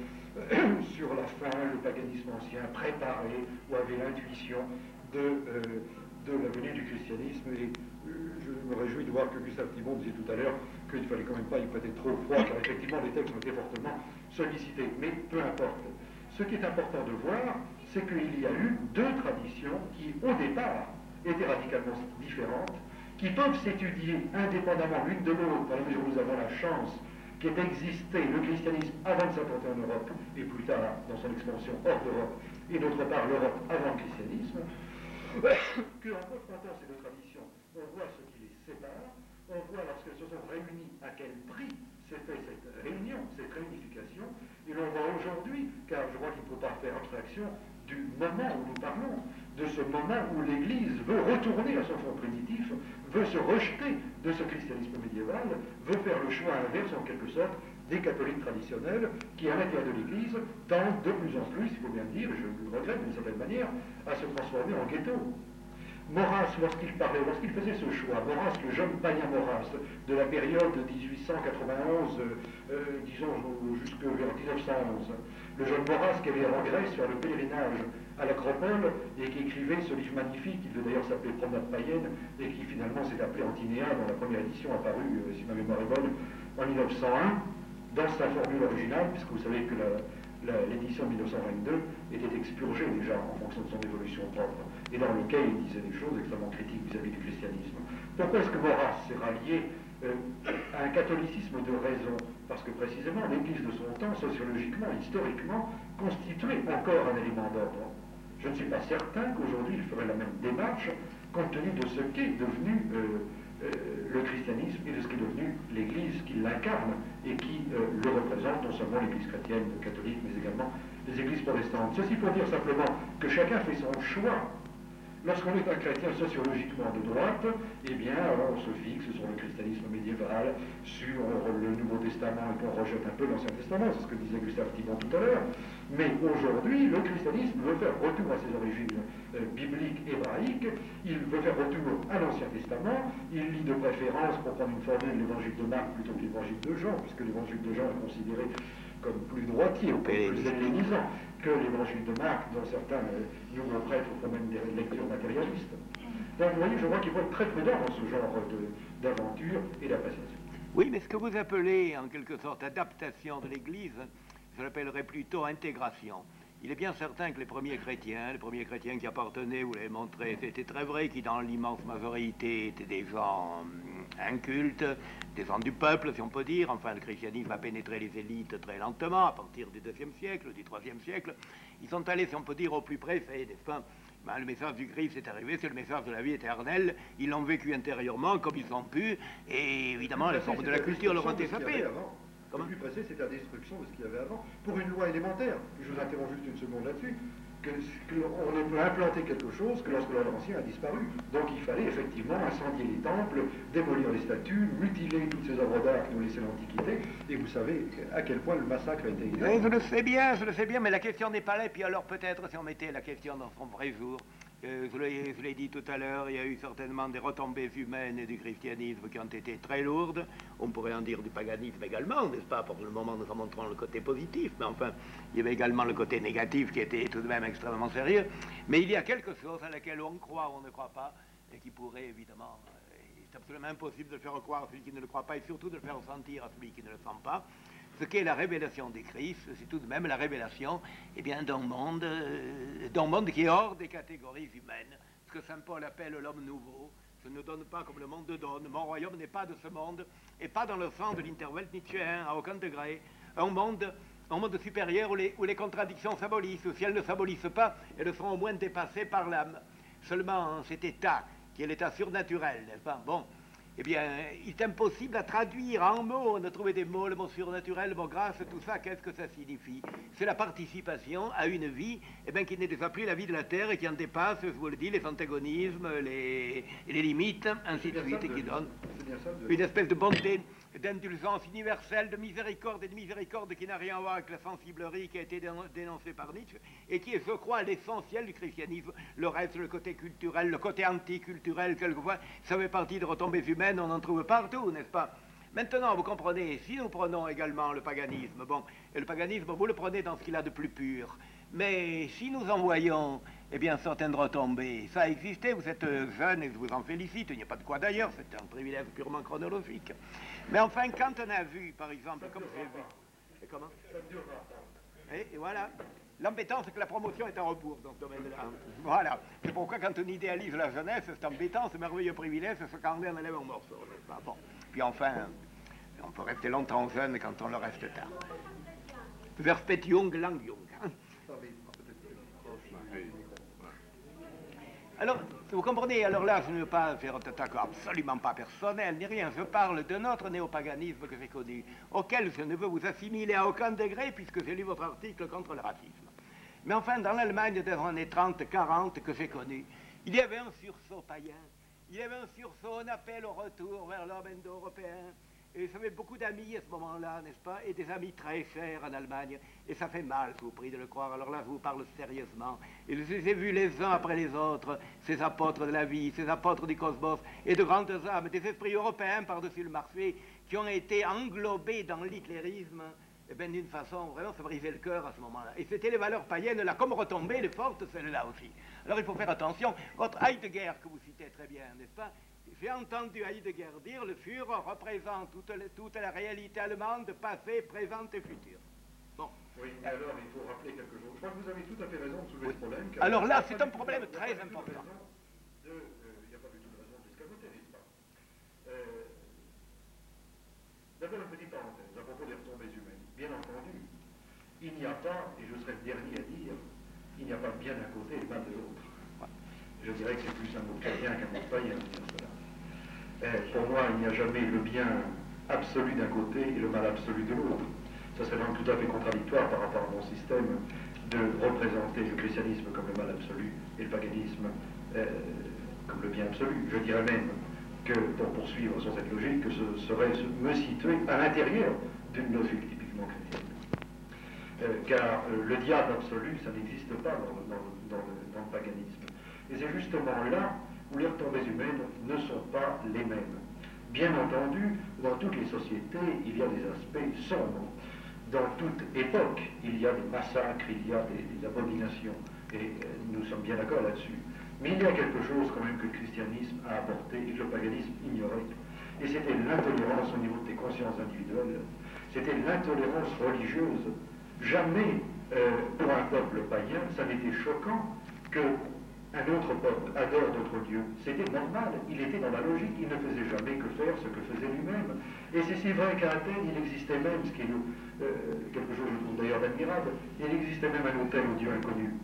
sur la fin, le paganisme ancien préparait ou avait l'intuition de la venue du christianisme. Et je me réjouis de voir que Gustave Thibon disait tout à l'heure qu'il ne fallait quand même pas y prêter trop froid, car effectivement les textes ont été fortement sollicités. Mais peu importe. Ce qui est important de voir, c'est qu'il y a eu deux traditions qui, au départ, étaient radicalement différentes, qui peuvent s'étudier indépendamment l'une de l'autre, dans la mesure où nous avons la chance qu'ait existé le christianisme avant de s'implanter en Europe, et plus tard dans son expansion hors d'Europe, et d'autre part l'Europe avant le christianisme, qu'en confrontant ces deux traditions, on voit ce qui les sépare, on voit lorsqu'elles se sont réunies à quel prix s'est fait cette réunion, cette réunification, et l'on voit aujourd'hui, car je crois qu'il ne faut pas faire abstraction du moment où nous parlons, de ce moment où l'Église veut retourner à son fond primitif, veut se rejeter de ce christianisme médiéval, veut faire le choix inverse en quelque sorte des catholiques traditionnels qui, à l'intérieur de l'Église, tendent de plus en plus, il faut bien le dire, et je le regrette d'une certaine manière, à se transformer en ghetto. Maurras, lorsqu'il faisait ce choix, Maurras, le jeune païen Maurras, de la période de 1891, disons jusque vers 1911, le jeune Maurras qui allait en Grèce faire le pèlerinage à l'Acropole et qui écrivait ce livre magnifique, qui devait d'ailleurs s'appeler Promenade païenne, et qui finalement s'est appelé Antinéa dans la première édition apparue, si ma mémoire est bonne, en 1901, dans sa formule originale, puisque vous savez que l'édition de 1922 était expurgée déjà en fonction de son évolution propre, et dans lequel il disait des choses extrêmement critiques vis-à-vis du christianisme. Pourquoi est-ce que Maurras s'est rallié à un catholicisme de raison? Parce que précisément l'Église de son temps, sociologiquement, historiquement, constituait encore un élément d'ordre. Je ne suis pas certain qu'aujourd'hui il ferait la même démarche compte tenu de ce qu'est devenu le christianisme et de ce qu'est devenu l'Église qui l'incarne et qui le représente, non seulement l'Église chrétienne catholique, mais également les Églises protestantes. Ceci pour dire simplement que chacun fait son choix. Lorsqu'on est un chrétien sociologiquement de droite, eh bien, on se fixe sur le christianisme médiéval, sur le Nouveau Testament, et qu'on rejette un peu l'Ancien Testament, c'est ce que disait Gustave Thibon tout à l'heure. Mais aujourd'hui, le christianisme veut faire retour à ses origines bibliques, hébraïques, il veut faire retour à l'Ancien Testament, il lit de préférence, pour prendre une formule, l'évangile de Marc plutôt que l'évangile de Jean, puisque l'évangile de Jean est considéré comme plus droitier, ou plus hellénisant que l'évangile de Marc, dont certains nouveaux prêtres font même des lectures matérialistes. Donc vous voyez, je vois qu'il faut être très prudent dans ce genre d'aventure et d'appréciation. Oui, mais ce que vous appelez en quelque sorte adaptation de l'Église, je l'appellerais plutôt intégration. Il est bien certain que les premiers chrétiens qui appartenaient, vous l'avez montré, c'était très vrai, qui dans l'immense majorité étaient des gens incultes, des gens du peuple, si on peut dire. Enfin, le christianisme a pénétré les élites très lentement, à partir du IIe siècle, du IIIe siècle. Ils sont allés, si on peut dire, au plus près, le message du Christ est arrivé, c'est le message de la vie éternelle. Ils l'ont vécu intérieurement, comme ils ont pu, et évidemment, les formes de la culture leur ont échappé. Le plus pressé, c'est la destruction de ce qu'il y avait avant. Pour une loi élémentaire, je vous interromps juste une seconde là-dessus, qu'on ne peut implanter quelque chose que lorsque l'ordre ancien a disparu. Donc il fallait effectivement incendier les temples, démolir les statues, mutiler toutes ces œuvres d'art qui nous laissaient l'Antiquité, et vous savez à quel point le massacre a été énorme. Oui, je le sais bien, mais la question n'est pas là. Et puis alors peut-être si on mettait la question dans son vrai jour, je l'ai dit tout à l'heure, il y a eu certainement des retombées humaines du christianisme qui ont été très lourdes. On pourrait en dire du paganisme également, n'est-ce pas? Pour le moment, nous en montrons le côté positif, mais enfin, il y avait également le côté négatif qui était tout de même extrêmement sérieux. Mais il y a quelque chose à laquelle on croit ou on ne croit pas, et qui pourrait évidemment, c'est absolument impossible de le faire croire à celui qui ne le croit pas, et surtout de le faire ressentir à celui qui ne le sent pas. ce qu'est la révélation du Christ, c'est tout de même la révélation d'un monde qui est hors des catégories humaines, ce que saint Paul appelle l'homme nouveau. Je ne donne pas comme le monde donne, mon royaume n'est pas de ce monde, et pas dans le sens de l'intervalle nietzschéen, à aucun degré, un monde supérieur où les contradictions s'abolissent, ou si elles ne s'abolissent pas, elles seront au moins dépassées par l'âme. Seulement cet état, qui est l'état surnaturel, n'est-ce pas? Bon, il est impossible à traduire en mots, on a trouvé des mots, le mot surnaturel, le mot grâce, tout ça, qu'est-ce que ça signifie? C'est la participation à une vie qui n'est déjà plus la vie de la terre et qui en dépasse, je vous le dis, les antagonismes, les limites, ainsi de suite, et qui donne une espèce de bonté, d'indulgence universelle, de miséricorde qui n'a rien à voir avec la sensiblerie qui a été dénoncée par Nietzsche et qui est, je crois, l'essentiel du christianisme. Le reste, le côté culturel, le côté anticulturel, quelquefois, ça fait partie de retombées humaines, on en trouve partout, n'est-ce pas? Maintenant, vous comprenez, si nous prenons également le paganisme, et le paganisme, vous le prenez dans ce qu'il a de plus pur, mais si nous en voyons, certaines retombées, ça a existé, vous êtes jeune et je vous en félicite, il n'y a pas de quoi d'ailleurs, c'est un privilège purement chronologique. Mais enfin, quand on a vu, par exemple, comme j'ai vu... Et comment? Et voilà. L'embêtant, c'est que la promotion est en rebours dans ce domaine-là. Voilà. C'est pourquoi, quand on idéalise la jeunesse, c'est embêtant, ce merveilleux privilège, c'est quand on enlève un morceau, n'est-ce pas? Bon. Puis enfin, on peut rester longtemps jeune quand on le reste tard. Verspet jung, lang jung. Alors, vous comprenez, alors là, je ne veux pas faire un attaque absolument pas personnel, ni rien. Je parle de notre néopaganisme que j'ai connu, auquel je ne veux vous assimiler à aucun degré, puisque j'ai lu votre article contre le racisme. Mais enfin, dans l'Allemagne des années 30-40 que j'ai connu, il y avait un sursaut païen, il y avait un sursaut, un appel au retour vers l'homme indo-européen. Et j'avais beaucoup d'amis à ce moment-là, n'est-ce pas? Et des amis très chers en Allemagne. Et ça fait mal, je vous prie de le croire. Alors là, je vous parle sérieusement. Et je les ai vus les uns après les autres, ces apôtres de la vie, ces apôtres du cosmos, et de grandes âmes, des esprits européens par-dessus le marché, qui ont été englobés dans l'hitlérisme, d'une façon, vraiment, ça brisait le cœur à ce moment-là. Et c'était les valeurs païennes, là, comme retombées, les fortes, celles-là aussi. Alors il faut faire attention. Votre Heidegger, que vous citez très bien, n'est-ce pas? J'ai entendu Heidegger dire le Führer représente toute la réalité allemande, passé, présente et future. Bon. Oui, mais alors il faut rappeler quelque chose. Je crois que vous avez tout à fait raison de soulever ce problème. Alors là, c'est un problème très important. Il n'y a pas du tout de raison de l'escamoter, n'est-ce pas? D'abord, une petite parenthèse à propos des retombées humaines. Bien entendu, il n'y a pas, et je serai le dernier à dire, il n'y a pas bien d'un côté et mal de l'autre. Je dirais que c'est plus un mot chrétien qu'un mot païen de dire cela. Pour moi, il n'y a jamais le bien absolu d'un côté et le mal absolu de l'autre. Ça serait donc tout à fait contradictoire par rapport à mon système de représenter le christianisme comme le mal absolu et le paganisme comme le bien absolu. Je dirais même que, pour poursuivre sur cette logique, que ce serait me situer à l'intérieur d'une logique typiquement chrétienne. Car le diable absolu, ça n'existe pas dans le paganisme. Et c'est justement là où les retombées humaines ne sont pas les mêmes. Bien entendu, dans toutes les sociétés, il y a des aspects sombres. Dans toute époque, il y a des massacres, il y a des abominations, et nous sommes bien d'accord là-dessus. Mais il y a quelque chose quand même que le christianisme a apporté et que le paganisme ignorait. Et c'était l'intolérance au niveau des consciences individuelles, c'était l'intolérance religieuse. Jamais, pour un peuple païen, ça n'était choquant que un autre peuple adore d'autres dieux. C'était normal, il était dans la logique, il ne faisait jamais que faire ce que faisait lui-même. Et c'est si vrai qu'à Athènes, il existait même, ce qui est quelque chose je trouve d'ailleurs admirable, il existait même un autel au Dieu inconnu.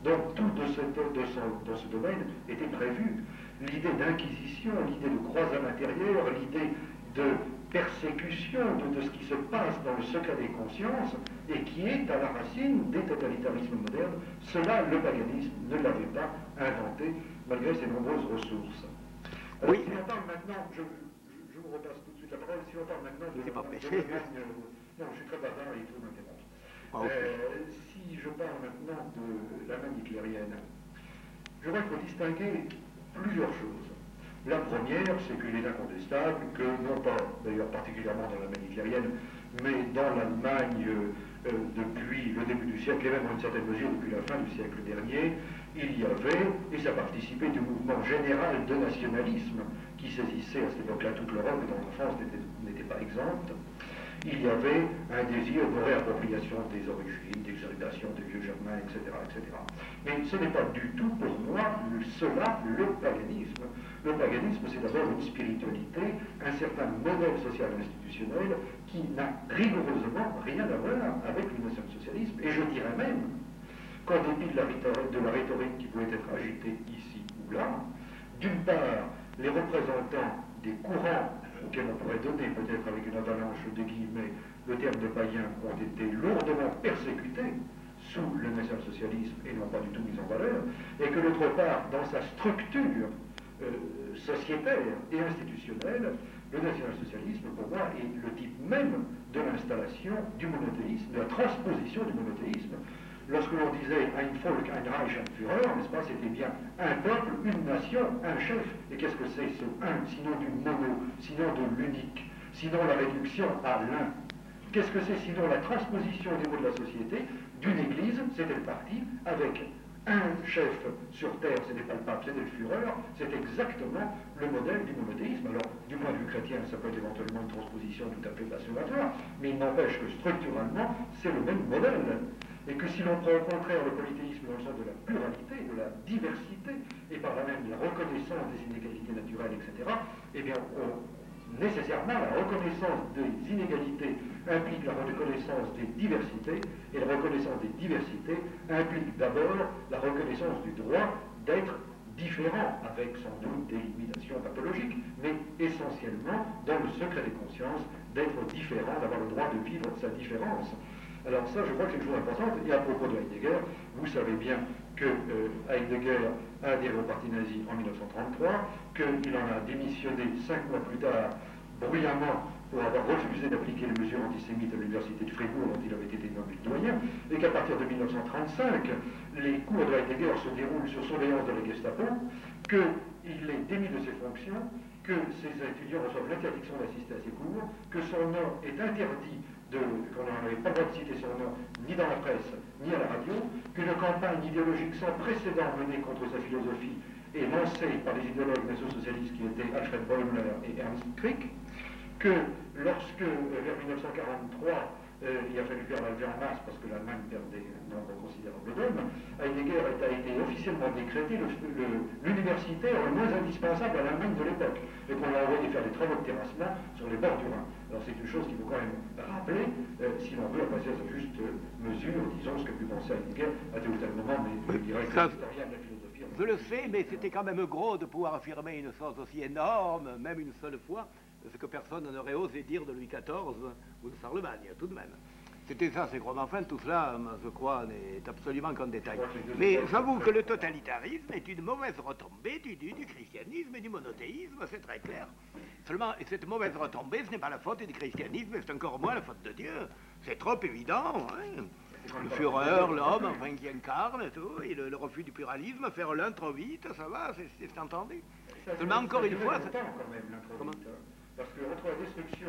Donc tout dans ce domaine était prévu. L'idée d'inquisition, l'idée de croisade intérieure, l'idée de persécution de ce qui se passe dans le secret des consciences et qui est à la racine des totalitarismes modernes, cela, le paganisme ne l'avait pas inventé malgré ses nombreuses ressources. Alors, oui. Si on parle maintenant, je vous repasse tout de suite la parole, si on parle maintenant de l'Allemagne, non, je suis très bavard et il faut m'interrompre. Si je parle maintenant de l'Allemagne hitlérienne, je crois qu'il faut distinguer plusieurs choses. La première, c'est qu'il est incontestable que, non pas d'ailleurs particulièrement dans l'Allemagne hitlérienne, mais dans l'Allemagne depuis le début du siècle, et même dans une certaine mesure depuis la fin du siècle dernier, il y avait, et ça participait du mouvement général de nationalisme qui saisissait à cette époque-là toute l'Europe, et dont la France n'était pas exempte, il y avait un désir de réappropriation des origines, d'exaltation des vieux germains, etc., etc. Mais ce n'est pas du tout pour moi cela le paganisme. Le paganisme, c'est d'abord une spiritualité, un certain modèle social institutionnel qui n'a rigoureusement rien à voir avec le national-socialisme. Et je dirais même qu'en dépit de la rhétorique qui pouvait être agitée ici ou là, d'une part, les représentants des courants auxquels on pourrait donner peut-être avec une avalanche de guillemets le terme de païens ont été lourdement persécutés sous le national-socialisme et non pas du tout mis en valeur, et que d'autre part, dans sa structure sociétaire et institutionnelle, le national-socialisme, pour moi, est le type même de l'installation du monothéisme, de la transposition du monothéisme. Lorsque l'on disait ein Volk, ein Reich, ein Führer, n'est-ce pas, c'était bien un peuple, une nation, un chef. Et qu'est-ce que c'est ce un, sinon du mono, sinon de l'unique, sinon la réduction à l'un? Qu'est-ce que c'est sinon la transposition au niveau de la société d'une église, c'était le parti, avec un chef sur terre, ce n'est pas le pape, c'était le Führer, c'est exactement le modèle du monothéisme. Alors, du point de vue chrétien, ça peut être éventuellement une transposition tout à fait blasphématoire, mais il n'empêche que structurellement, c'est le même modèle. Et que si l'on prend au contraire le polythéisme dans le sens de la pluralité, de la diversité, et par là même la reconnaissance des inégalités naturelles, etc., eh bien, nécessairement, la reconnaissance des inégalités implique la reconnaissance des diversités, et la reconnaissance des diversités implique d'abord la reconnaissance du droit d'être différent, avec sans doute des limitations pathologiques, mais essentiellement dans le secret des consciences, d'être différent, d'avoir le droit de vivre sa différence. Alors ça, je crois que c'est une chose importante. Et à propos de Heidegger, vous savez bien que Heidegger a adhéré au parti nazi en 1933, qu'il en a démissionné 5 mois plus tard, bruyamment, pour avoir refusé d'appliquer les mesures antisémites à l'université de Fribourg, dont il avait été nommé doyen, et qu'à partir de 1935, les cours de Heidegger se déroulent sur surveillance de la Gestapo, qu'il est démis de ses fonctions, que ses étudiants reçoivent l'interdiction d'assister à ses cours, que son nom est interdit qu'on n'avait pas le droit de citer son nom, ni dans la presse, ni à la radio, qu'une campagne idéologique sans précédent menée contre sa philosophie est lancée par les idéologues nationaux-socialistes qui étaient Alfred Bäumler et Ernst Krick, que lorsque, vers 1943, il a fallu faire l'Alger en masse parce que l'Allemagne perdait un nombre considérable d'hommes, Heidegger a été officiellement décrété l'universitaire le moins indispensable à l'Allemagne de l'époque, et qu'on l'a envoyé faire des travaux de terrassement sur les bords du Rhin. Alors c'est une chose qu'il faut quand même rappeler, si l'on veut passer à sa juste mesure, disons ce que pu penser Heidegger à tel ou tel moment, mais je dirais que l'historien de la philosophie... Je le sais, mais c'était quand même gros de pouvoir affirmer une chose aussi énorme, même une seule fois, ce que personne n'aurait osé dire de Louis XIV ou de Charlemagne, tout de même. C'était ça, c'est croire. Enfin, tout cela, je crois, n'est absolument qu'un détail. Mais j'avoue que le totalitarisme est une mauvaise retombée du christianisme et du monothéisme, c'est très clair. Seulement, cette mauvaise retombée, ce n'est pas la faute du christianisme, c'est encore moins la faute de Dieu. C'est trop évident, hein. Le Führer, l'homme, enfin, qui incarne et tout, et le refus du pluralisme, faire l'un trop vite, ça va, c'est entendu. Seulement, encore une fois... Comment ? Parce que entre la destruction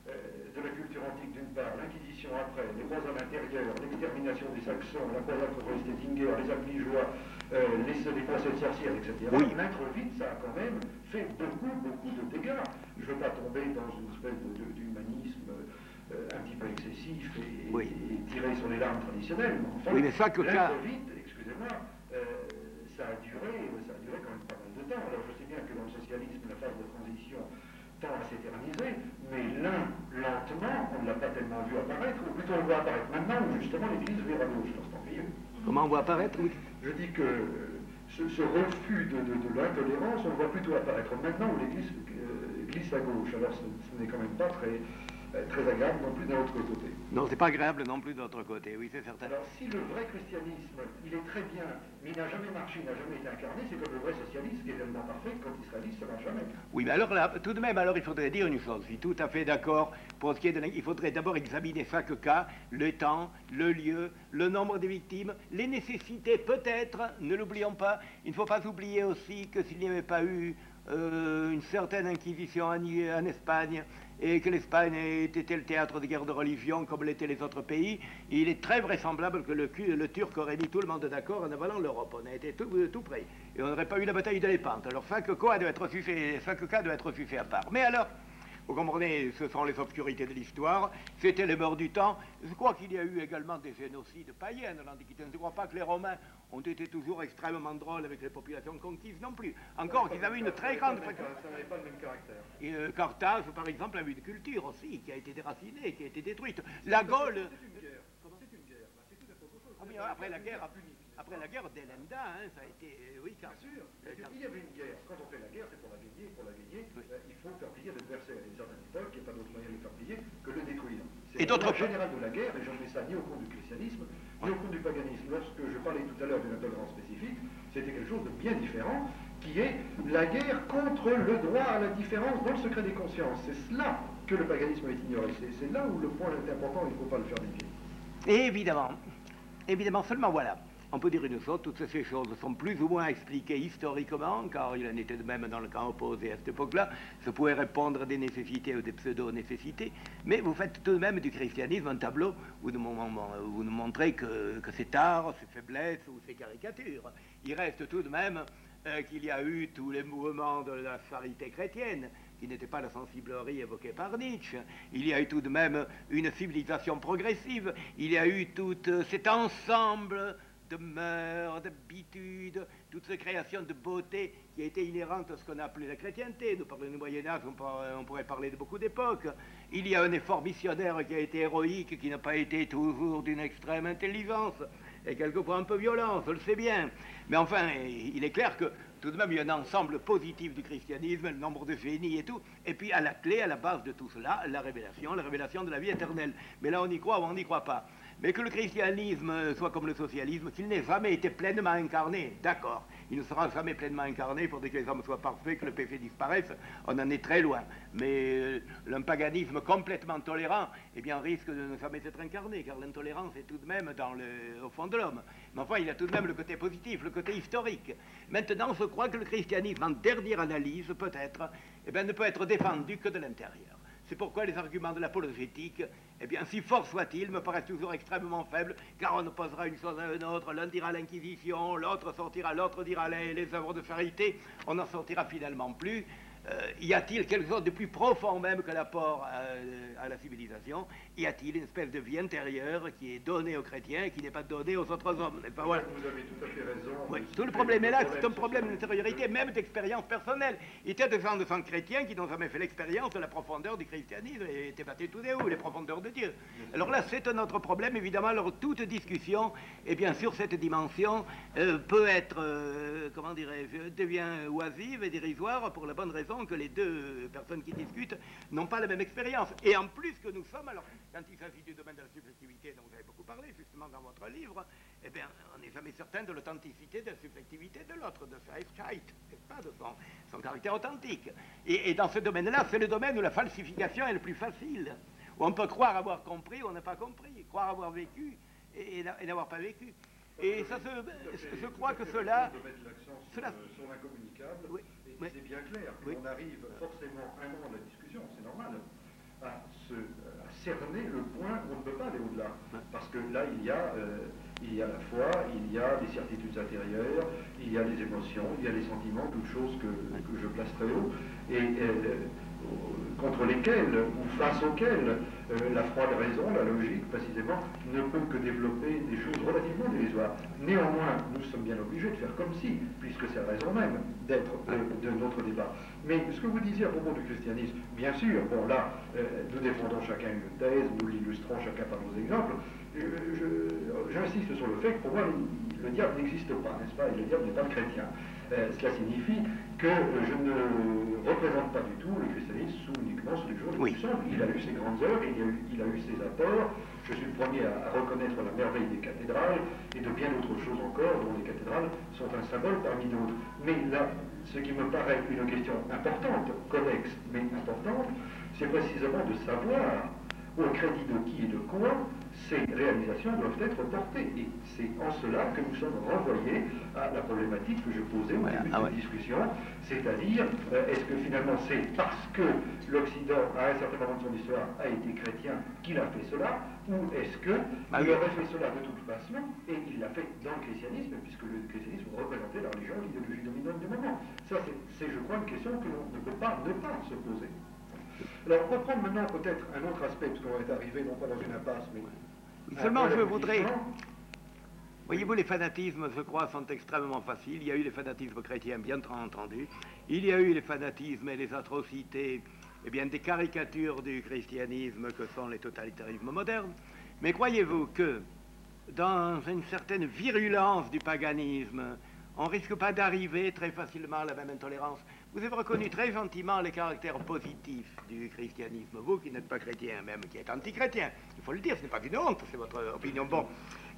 de la culture antique d'une part, l'Inquisition après, les croisades intérieures, l'extermination des Saxons, la croisade contre les Stettinger, les Albigeois, les procès de sorcières, etc. Oui. L'introduite, ça a quand même fait beaucoup de dégâts. Je ne veux pas tomber dans une espèce d'humanisme un petit peu excessif et tiré sur les larmes traditionnelles. Mais enfin, oui, mais ça que l'introduite, excusez-moi, ça a duré quand même pas mal de temps. Alors je sais bien que dans le socialisme, la phase de transition tend à s'éterniser, mais lentement, on ne l'a pas tellement vu apparaître, ou plutôt on le voit apparaître maintenant, où justement l'Église vire à gauche, lorsqu'on fait. Comment on voit apparaître, oui. Je dis que ce refus de l'intolérance, on le voit plutôt apparaître maintenant où l'Église glisse à gauche. Alors ce n'est quand même pas très agréable non plus d'un autre côté. Non, c'est pas agréable non plus de l'autre côté, oui, c'est certain. Alors si le vrai christianisme, il est très bien, mais il n'a jamais marché, il n'a jamais été incarné, c'est comme le vrai socialisme qui est tellement parfait que quand il sera dit, ça ne marche jamais. Oui, mais alors là, tout de même, alors il faudrait dire une chose, je suis tout à fait d'accord, pour ce qui est de il faudrait d'abord examiner chaque cas, le temps, le lieu, le nombre de victimes, les nécessités peut-être, ne l'oublions pas, il ne faut pas oublier aussi que s'il n'y avait pas eu une certaine inquisition en Espagne, et que l'Espagne était le théâtre de guerre de religion comme l'étaient les autres pays, il est très vraisemblable que le Turc aurait mis tout le monde d'accord en avalant l'Europe. On a été tout près. Et on n'aurait pas eu la bataille de l'Épante. Alors chaque cas doit être jugé à part. Mais alors, Vous comprenez, ce sont les obscurités de l'histoire, c'était les mœurs du temps. Je crois qu'il y a eu également des génocides païens dans l'Antiquité. Je ne crois pas que les Romains ont été toujours extrêmement drôles avec les populations conquises non plus. Encore qu'ils avaient une très grande fréquence. Ça n'avait pas le même caractère. Et Carthage, par exemple, avait une culture aussi qui a été déracinée, qui a été détruite. La Gaule... C'est une guerre. C'est une guerre. C'est tout à fait autre chose. Ah, mais après la guerre d'Elenda, hein, ça a été... oui, Bien sûr. Il y avait une guerre. Quand on fait la guerre, c'est pour la gagner. Pour la gagner, il faut faire plier l'adversaire. À une certaine époque, il n'y a pas d'autre moyen de le faire plier que le détruire. C'est le général de la guerre, et j'en mets ça ni au compte du christianisme, ni au compte du paganisme. Lorsque je parlais tout à l'heure d'une intolérance spécifique, c'était quelque chose de bien différent, qui est la guerre contre le droit à la différence dans le secret des consciences. C'est cela que le paganisme est ignoré. C'est là où le point est important, il ne faut pas le faire dévier. Évidemment, seulement voilà. On peut dire une chose, toutes ces choses sont plus ou moins expliquées historiquement, car il en était de même dans le camp opposé à cette époque-là. Je pourrais répondre à des nécessités ou des pseudo-nécessités, mais vous faites tout de même du christianisme un tableau où vous nous montrez que c'est tard, ses faiblesses ou ses caricatures. Il reste tout de même qu'il y a eu tous les mouvements de la charité chrétienne, qui n'était pas la sensiblerie évoquée par Nietzsche. Il y a eu tout de même une civilisation progressive. Il y a eu tout cet ensemble de mœurs, d'habitudes, toute cette création de beauté qui a été inhérente à ce qu'on a appelé la chrétienté. Nous parlons du Moyen-Âge, on pourrait parler de beaucoup d'époques. Il y a un effort missionnaire qui a été héroïque, qui n'a pas été toujours d'une extrême intelligence, et quelquefois un peu violent, je le sais bien. Mais enfin, il est clair que tout de même, il y a un ensemble positif du christianisme, le nombre de génies et tout. Et puis, à la clé, à la base de tout cela, la révélation de la vie éternelle. Mais là, on y croit ou on n'y croit pas. Mais que le christianisme soit comme le socialisme, qu'il n'ait jamais été pleinement incarné, d'accord. Il ne sera jamais pleinement incarné pour que les hommes soient parfaits, que le péché disparaisse, on en est très loin. Mais un paganisme complètement tolérant, eh bien, risque de ne jamais être incarné, car l'intolérance est tout de même au fond de l'homme. Mais enfin, il y a tout de même le côté positif, le côté historique. Maintenant, je crois que le christianisme, en dernière analyse, peut-être, eh bien, ne peut être défendu que de l'intérieur. C'est pourquoi les arguments de l'apologétique, eh bien, si forts soient-ils, me paraissent toujours extrêmement faibles, car on opposera une chose à une autre, l'un dira l'Inquisition, l'autre dira les œuvres de charité, on n'en sortira finalement plus. Y a-t-il quelque chose de plus profond même que l'apport à la civilisation? Y a-t-il une espèce de vie intérieure qui est donnée aux chrétiens et qui n'est pas donnée aux autres hommes? Pas, voilà. Vous avez tout à fait raison. Oui, tout le problème est là, c'est un problème d'intériorité, même d'expérience personnelle. Il y a des gens de sang chrétiens qui n'ont jamais fait l'expérience de la profondeur du christianisme et étaient battus tous les hauts, les profondeurs de Dieu. Alors là, c'est un autre problème, évidemment. Alors toute discussion, et bien sur cette dimension, peut être, comment dirais-je, devient oisive et dérisoire pour la bonne raison que les deux personnes qui discutent n'ont pas la même expérience. Et en plus que nous sommes, alors, quand il s'agit du domaine de la subjectivité dont vous avez beaucoup parlé, justement dans votre livre, eh bien, on n'est jamais certain de l'authenticité de la subjectivité de l'autre, de sa Echtheit, n'est-ce pas, de son caractère authentique. Et dans ce domaine-là, c'est le domaine où la falsification est le plus facile, où on peut croire avoir compris ou on n'a pas compris, croire avoir vécu et n'avoir pas vécu. Et ça, je crois que cela... De mettre l'accent sur l'incommunicable, oui, et c'est bien clair. Oui. On arrive forcément, à un moment de la discussion, c'est normal, à cerner le point où on ne peut pas aller au-delà. Parce que là, il y a la foi, il y a les certitudes intérieures, il y a les émotions, il y a les sentiments, toutes choses que je place très haut, et contre lesquelles, ou face auxquelles, la froide raison, la logique, précisément, ne peut que développer des choses relativement dérisoires. Néanmoins, nous sommes bien obligés de faire comme si, puisque c'est la raison même d'être de notre débat. Mais ce que vous disiez à propos du christianisme, bien sûr, bon là, nous défendons chacun une thèse, nous l'illustrons chacun par nos exemples. J'insiste sur le fait que pour moi, le diable n'existe pas, n'est-ce pas, et le diable n'est pas le chrétien. Cela signifie que je ne représente pas du tout le christianisme uniquement sous les jours de puissance. Il a eu ses grandes œuvres, il a eu ses apports. Je suis le premier à reconnaître la merveille des cathédrales et de bien d'autres choses encore, dont les cathédrales sont un symbole parmi d'autres. Mais là, ce qui me paraît une question importante, connexe, mais importante, c'est précisément de savoir au crédit de qui et de quoi ces réalisations doivent être portées. Et c'est en cela que nous sommes renvoyés à la problématique que je posais au début de cette discussion, c'est-à-dire, est-ce que finalement c'est parce que l'Occident, à un certain moment de son histoire, a été chrétien qu'il a fait cela, ou est-ce qu'il aurait fait cela de toute façon, et il l'a fait dans le christianisme, puisque le christianisme représentait la religion, l'idéologie dominante du moment. Ça, c'est, je crois, une question que l'on ne peut pas ne pas se poser. Alors, reprendre maintenant peut-être un autre aspect, parce qu'on est arrivé non pas dans une impasse, mais... Seulement, je voudrais... Voyez-vous, les fanatismes, je crois, sont extrêmement faciles. Il y a eu les fanatismes chrétiens, bien entendu. Il y a eu les fanatismes et les atrocités, eh bien, des caricatures du christianisme que sont les totalitarismes modernes. Mais croyez-vous que, dans une certaine virulence du paganisme, on ne risque pas d'arriver très facilement à la même intolérance? Vous avez reconnu très gentiment les caractères positifs du christianisme, vous qui n'êtes pas chrétien, même qui êtes anti-chrétien. Il faut le dire, ce n'est pas une honte, c'est votre opinion. Bon.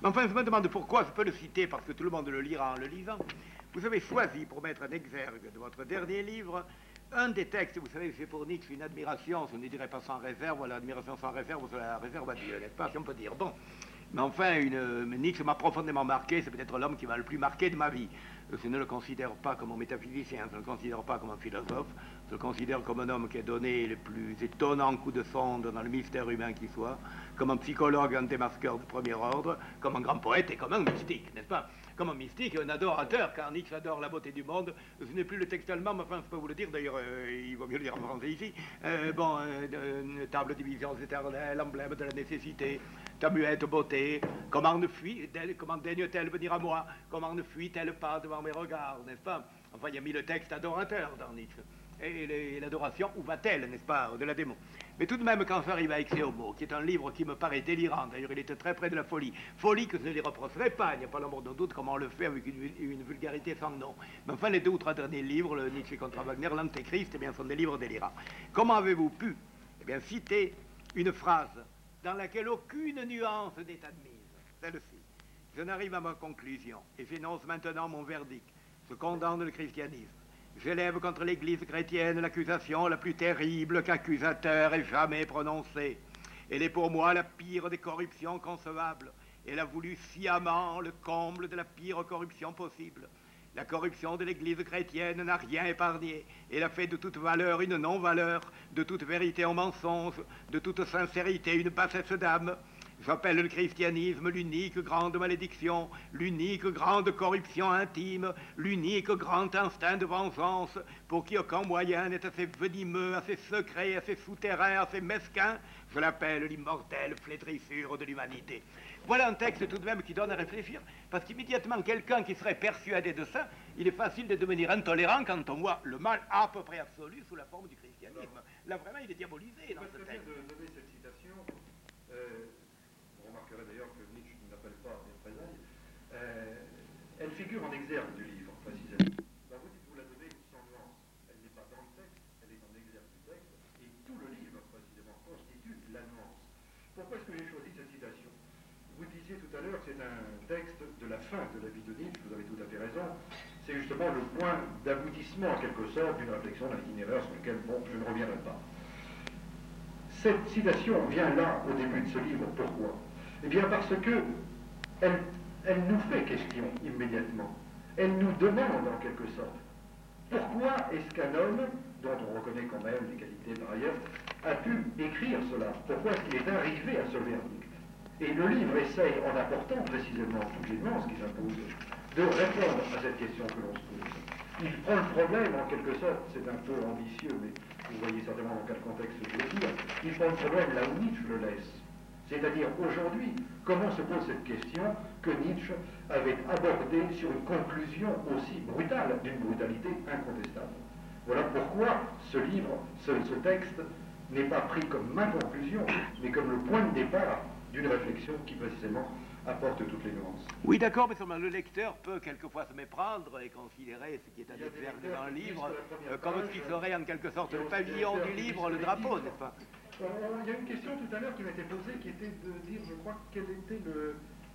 Mais enfin, je me demande pourquoi, je peux le citer parce que tout le monde le lira en le lisant. Vous avez choisi pour mettre en exergue de votre dernier livre un des textes, vous savez, c'est pour Nietzsche une admiration, je ne dirais pas sans réserve, l'admiration sans réserve, c'est la réserve à Dieu, n'est-ce pas, si on peut dire. Bon. Mais enfin, Nietzsche m'a profondément marqué, c'est peut-être l'homme qui m'a le plus marqué de ma vie. Je ne le considère pas comme un métaphysicien, je ne le considère pas comme un philosophe, je le considère comme un homme qui a donné les plus étonnants coups de sonde dans le mystère humain qui soit, comme un psychologue, un démasqueur du premier ordre, comme un grand poète et comme un mystique, n'est-ce pas? Comme un mystique et un adorateur, car Nietzsche adore la beauté du monde. Je n'ai plus le texte allemand, mais enfin, je peux vous le dire, d'ailleurs, il vaut mieux le dire en français ici. Une table de visions éternelles, emblème de la nécessité, ta muette beauté, comment daigne-t-elle venir à moi? Comment ne fuit-elle pas devant mes regards, n'est-ce pas? Enfin, il y a mis le texte adorateur dans Nietzsche. Et l'adoration, où va-t-elle, n'est-ce pas, au-delà des mots? Mais tout de même, quand j'arrive à Ecce Homo, qui est un livre qui me paraît délirant, d'ailleurs il était très près de la folie, folie que je ne lui reprocherai pas, il n'y a pas l'ombre de doute comment on le fait avec une vulgarité sans nom. Mais enfin, les 2 ou 3 derniers livres, le Nietzsche contre Wagner, l'Antéchrist, eh bien, sont des livres délirants. Comment avez-vous pu, eh bien, citer une phrase dans laquelle aucune nuance n'est admise? Celle-ci. Je n'arrive à ma conclusion, et j'énonce maintenant mon verdict. Je condamne le christianisme. J'élève contre l'Église chrétienne l'accusation la plus terrible qu'accusateur ait jamais prononcée. Elle est pour moi la pire des corruptions concevables. Elle a voulu sciemment le comble de la pire corruption possible. La corruption de l'Église chrétienne n'a rien épargné. Elle a fait de toute valeur une non-valeur, de toute vérité un mensonge, de toute sincérité une bassesse d'âme. J'appelle le christianisme l'unique grande malédiction, l'unique grande corruption intime, l'unique grand instinct de vengeance, pour qui aucun moyen n'est assez venimeux, assez secret, assez souterrain, assez mesquin. Je l'appelle l'immortelle flétrissure de l'humanité. Voilà un texte tout de même qui donne à réfléchir, parce qu'immédiatement, quelqu'un qui serait persuadé de ça, il est facile de devenir intolérant quand on voit le mal à peu près absolu sous la forme du christianisme. Là, vraiment, il est diabolisé dans ce texte. De donner cette citation, vous remarquerez d'ailleurs que Nietzsche n'appelle pas des représailles, elle figure en exergue du livre, précisément. Ben, vous la donnez sans nuance. Elle n'est pas dans le texte, elle est en exergue du texte, et tout le livre, précisément, constitue la nuance. Pourquoi est-ce que j'ai choisi cette citation? Vous disiez tout à l'heure que c'est un texte de la fin de la vie de Nietzsche, vous avez tout à fait raison. C'est justement le point d'aboutissement, en quelque sorte, d'une réflexion, d'un itinéraire sur lequel, bon, je ne reviendrai pas. Cette citation vient là, au début de ce livre. Pourquoi? Eh bien, parce que elle nous fait question immédiatement. Elle nous demande, en quelque sorte, pourquoi est-ce qu'un homme, dont on reconnaît quand même les qualités par ailleurs, a pu écrire cela? Pourquoi est-ce qu'il est arrivé à ce verdict? Et le livre essaye, en apportant précisément toutes les nuances qui s'imposent, de répondre à cette question que l'on se pose. Il prend le problème, en quelque sorte, c'est un peu ambitieux, mais vous voyez certainement dans quel contexte je veux dire, il prend le problème là où Nietzsche le laisse. C'est-à-dire, aujourd'hui, comment se pose cette question que Nietzsche avait abordée sur une conclusion aussi brutale, d'une brutalité incontestable. Voilà pourquoi ce livre, ce texte, n'est pas pris comme ma conclusion, mais comme le point de départ d'une réflexion qui, précisément, apporte toutes les nuances. Oui, d'accord, mais seulement le lecteur peut quelquefois se méprendre et considérer ce qui est à exergue dans le livre comme ce qui serait en quelque sorte le pavillon du livre, le drapeau, n'est-ce pas? Il y a une question tout à l'heure qui m'a été posée, qui était de dire, je crois, quelle était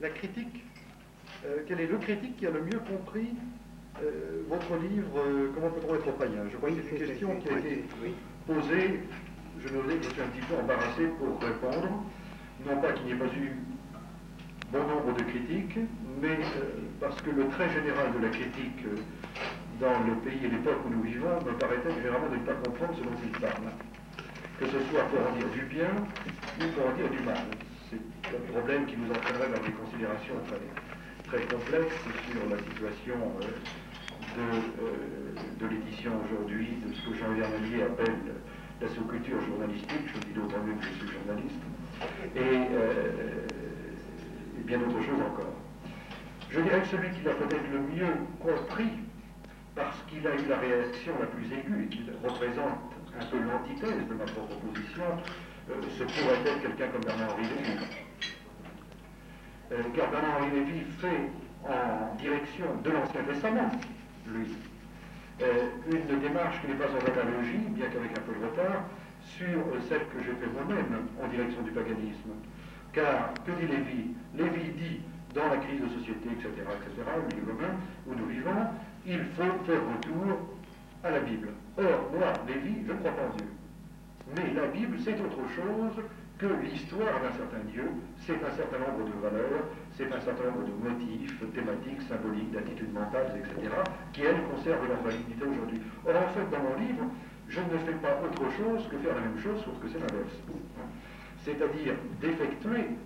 la critique, quel est le critique qui a le mieux compris votre livre, comment peut-on être païen? Je crois que c'est une question qui a été posée, je n'osais que je suis un petit peu embarrassé pour répondre, non pas qu'il n'y ait pas eu bon nombre de critiques, mais parce que le trait général de la critique dans le pays et l'époque où nous vivons me paraît généralement de ne pas comprendre ce dont il parle. Que ce soit pour en dire du bien ou pour en dire du mal. C'est un problème qui nous entraînerait dans des considérations très complexes sur la situation de l'édition aujourd'hui, de ce que Jean Vernalier appelle la sous-culture journalistique, je dis d'autant mieux que je suis journaliste, et bien d'autres choses encore. Je dirais que celui qui l'a peut-être le mieux compris, parce qu'il a eu la réaction la plus aiguë et qu'il représente un peu l'antithèse de ma propre position, ce pourrait être quelqu'un comme Bernard-Henri Lévy. Car Bernard-Henri Lévy fait en direction de l'Ancien Testament, lui, une démarche qui n'est pas sans analogie, bien qu'avec un peu de retard, sur celle que j'ai fait moi-même en direction du paganisme. Car, que dit Lévy? Lévy dit, dans la crise de société, etc., le milieu commun où nous vivons, il faut faire retour à la Bible. Or, moi, Lévy, je ne crois pas en Dieu. Mais la Bible, c'est autre chose que l'histoire d'un certain Dieu, c'est un certain nombre de valeurs, c'est un certain nombre de motifs, thématiques, symboliques, d'attitudes mentales, etc., qui, elles, conservent leur validité aujourd'hui. Or, en fait, dans mon livre, je ne fais pas autre chose que faire la même chose, sauf que c'est l'inverse. C'est-à-dire d'effectuer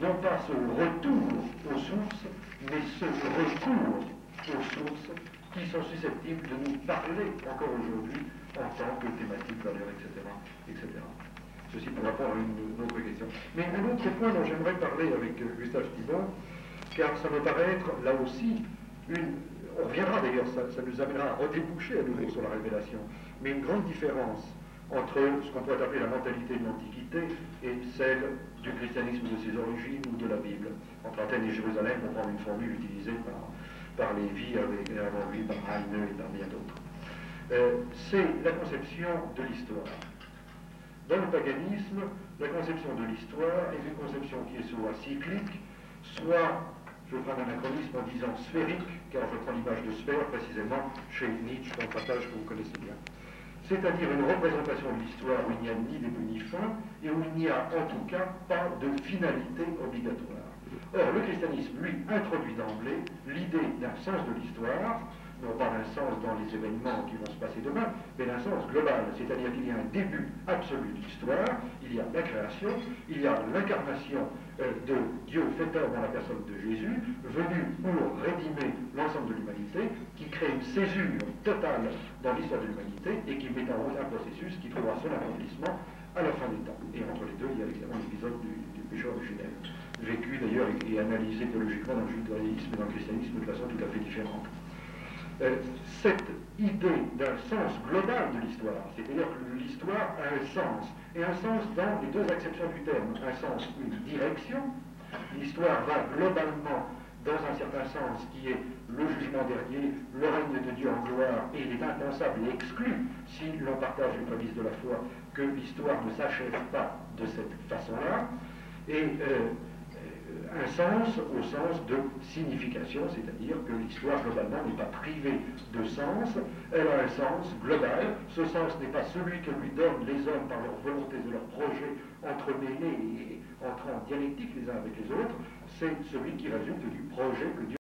non pas ce retour aux sources, mais ce recours aux sources qui sont susceptibles de nous parler encore aujourd'hui en tant que thématique, valeur, etc., etc. Ceci pour rapport à une autre question. Mais un autre point dont j'aimerais parler avec Gustave Thibon, car ça me paraît être là aussi on reviendra d'ailleurs, ça nous amènera à redéboucher à nouveau sur la révélation, mais une grande différence entre ce qu'on pourrait appeler la mentalité de l'Antiquité et celle du christianisme de ses origines ou de la Bible. Entre Athènes et Jérusalem, on prend une formule utilisée par Lévy, avant lui, par Heine et par bien d'autres. C'est la conception de l'histoire. Dans le paganisme, la conception de l'histoire est une conception qui est soit cyclique, soit, je prends un anachronisme en disant sphérique, car je prends l'image de sphère précisément chez Nietzsche dans le passage que vous connaissez bien. C'est-à-dire une représentation de l'histoire où il n'y a ni début ni fin, et où il n'y a en tout cas pas de finalité obligatoire. Or, le christianisme, lui, introduit d'emblée l'idée d'un sens de l'histoire, non pas d'un sens dans les événements qui vont se passer demain, mais d'un sens global, c'est-à-dire qu'il y a un début absolu de l'histoire, il y a la création, il y a l'incarnation de Dieu fait homme dans la personne de Jésus, venu pour rédimer l'ensemble de l'humanité, qui crée une césure totale dans l'histoire de l'humanité et qui met en route un processus qui trouvera son accomplissement à la fin des temps. Et entre les deux, il y a évidemment l'épisode du péché originel, vécu d'ailleurs et analysé théologiquement dans le judaïsme et dans le christianisme de façon tout à fait différente. Cette idée d'un sens global de l'histoire, c'est-à-dire que l'histoire a un sens, et un sens dans les deux acceptions du terme, un sens, une direction, l'histoire va globalement dans un certain sens qui est le jugement dernier, le règne de Dieu en gloire, et il est impensable et exclu, si l'on partage les prémices de la foi, que l'histoire ne s'achève pas de cette façon-là, et un sens au sens de signification, c'est-à-dire que l'histoire globalement n'est pas privée de sens, elle a un sens global. Ce sens n'est pas celui que lui donnent les hommes par leur volonté de leur projet entremêlés et entrant en dialectique les uns avec les autres, c'est celui qui résulte du projet que Dieu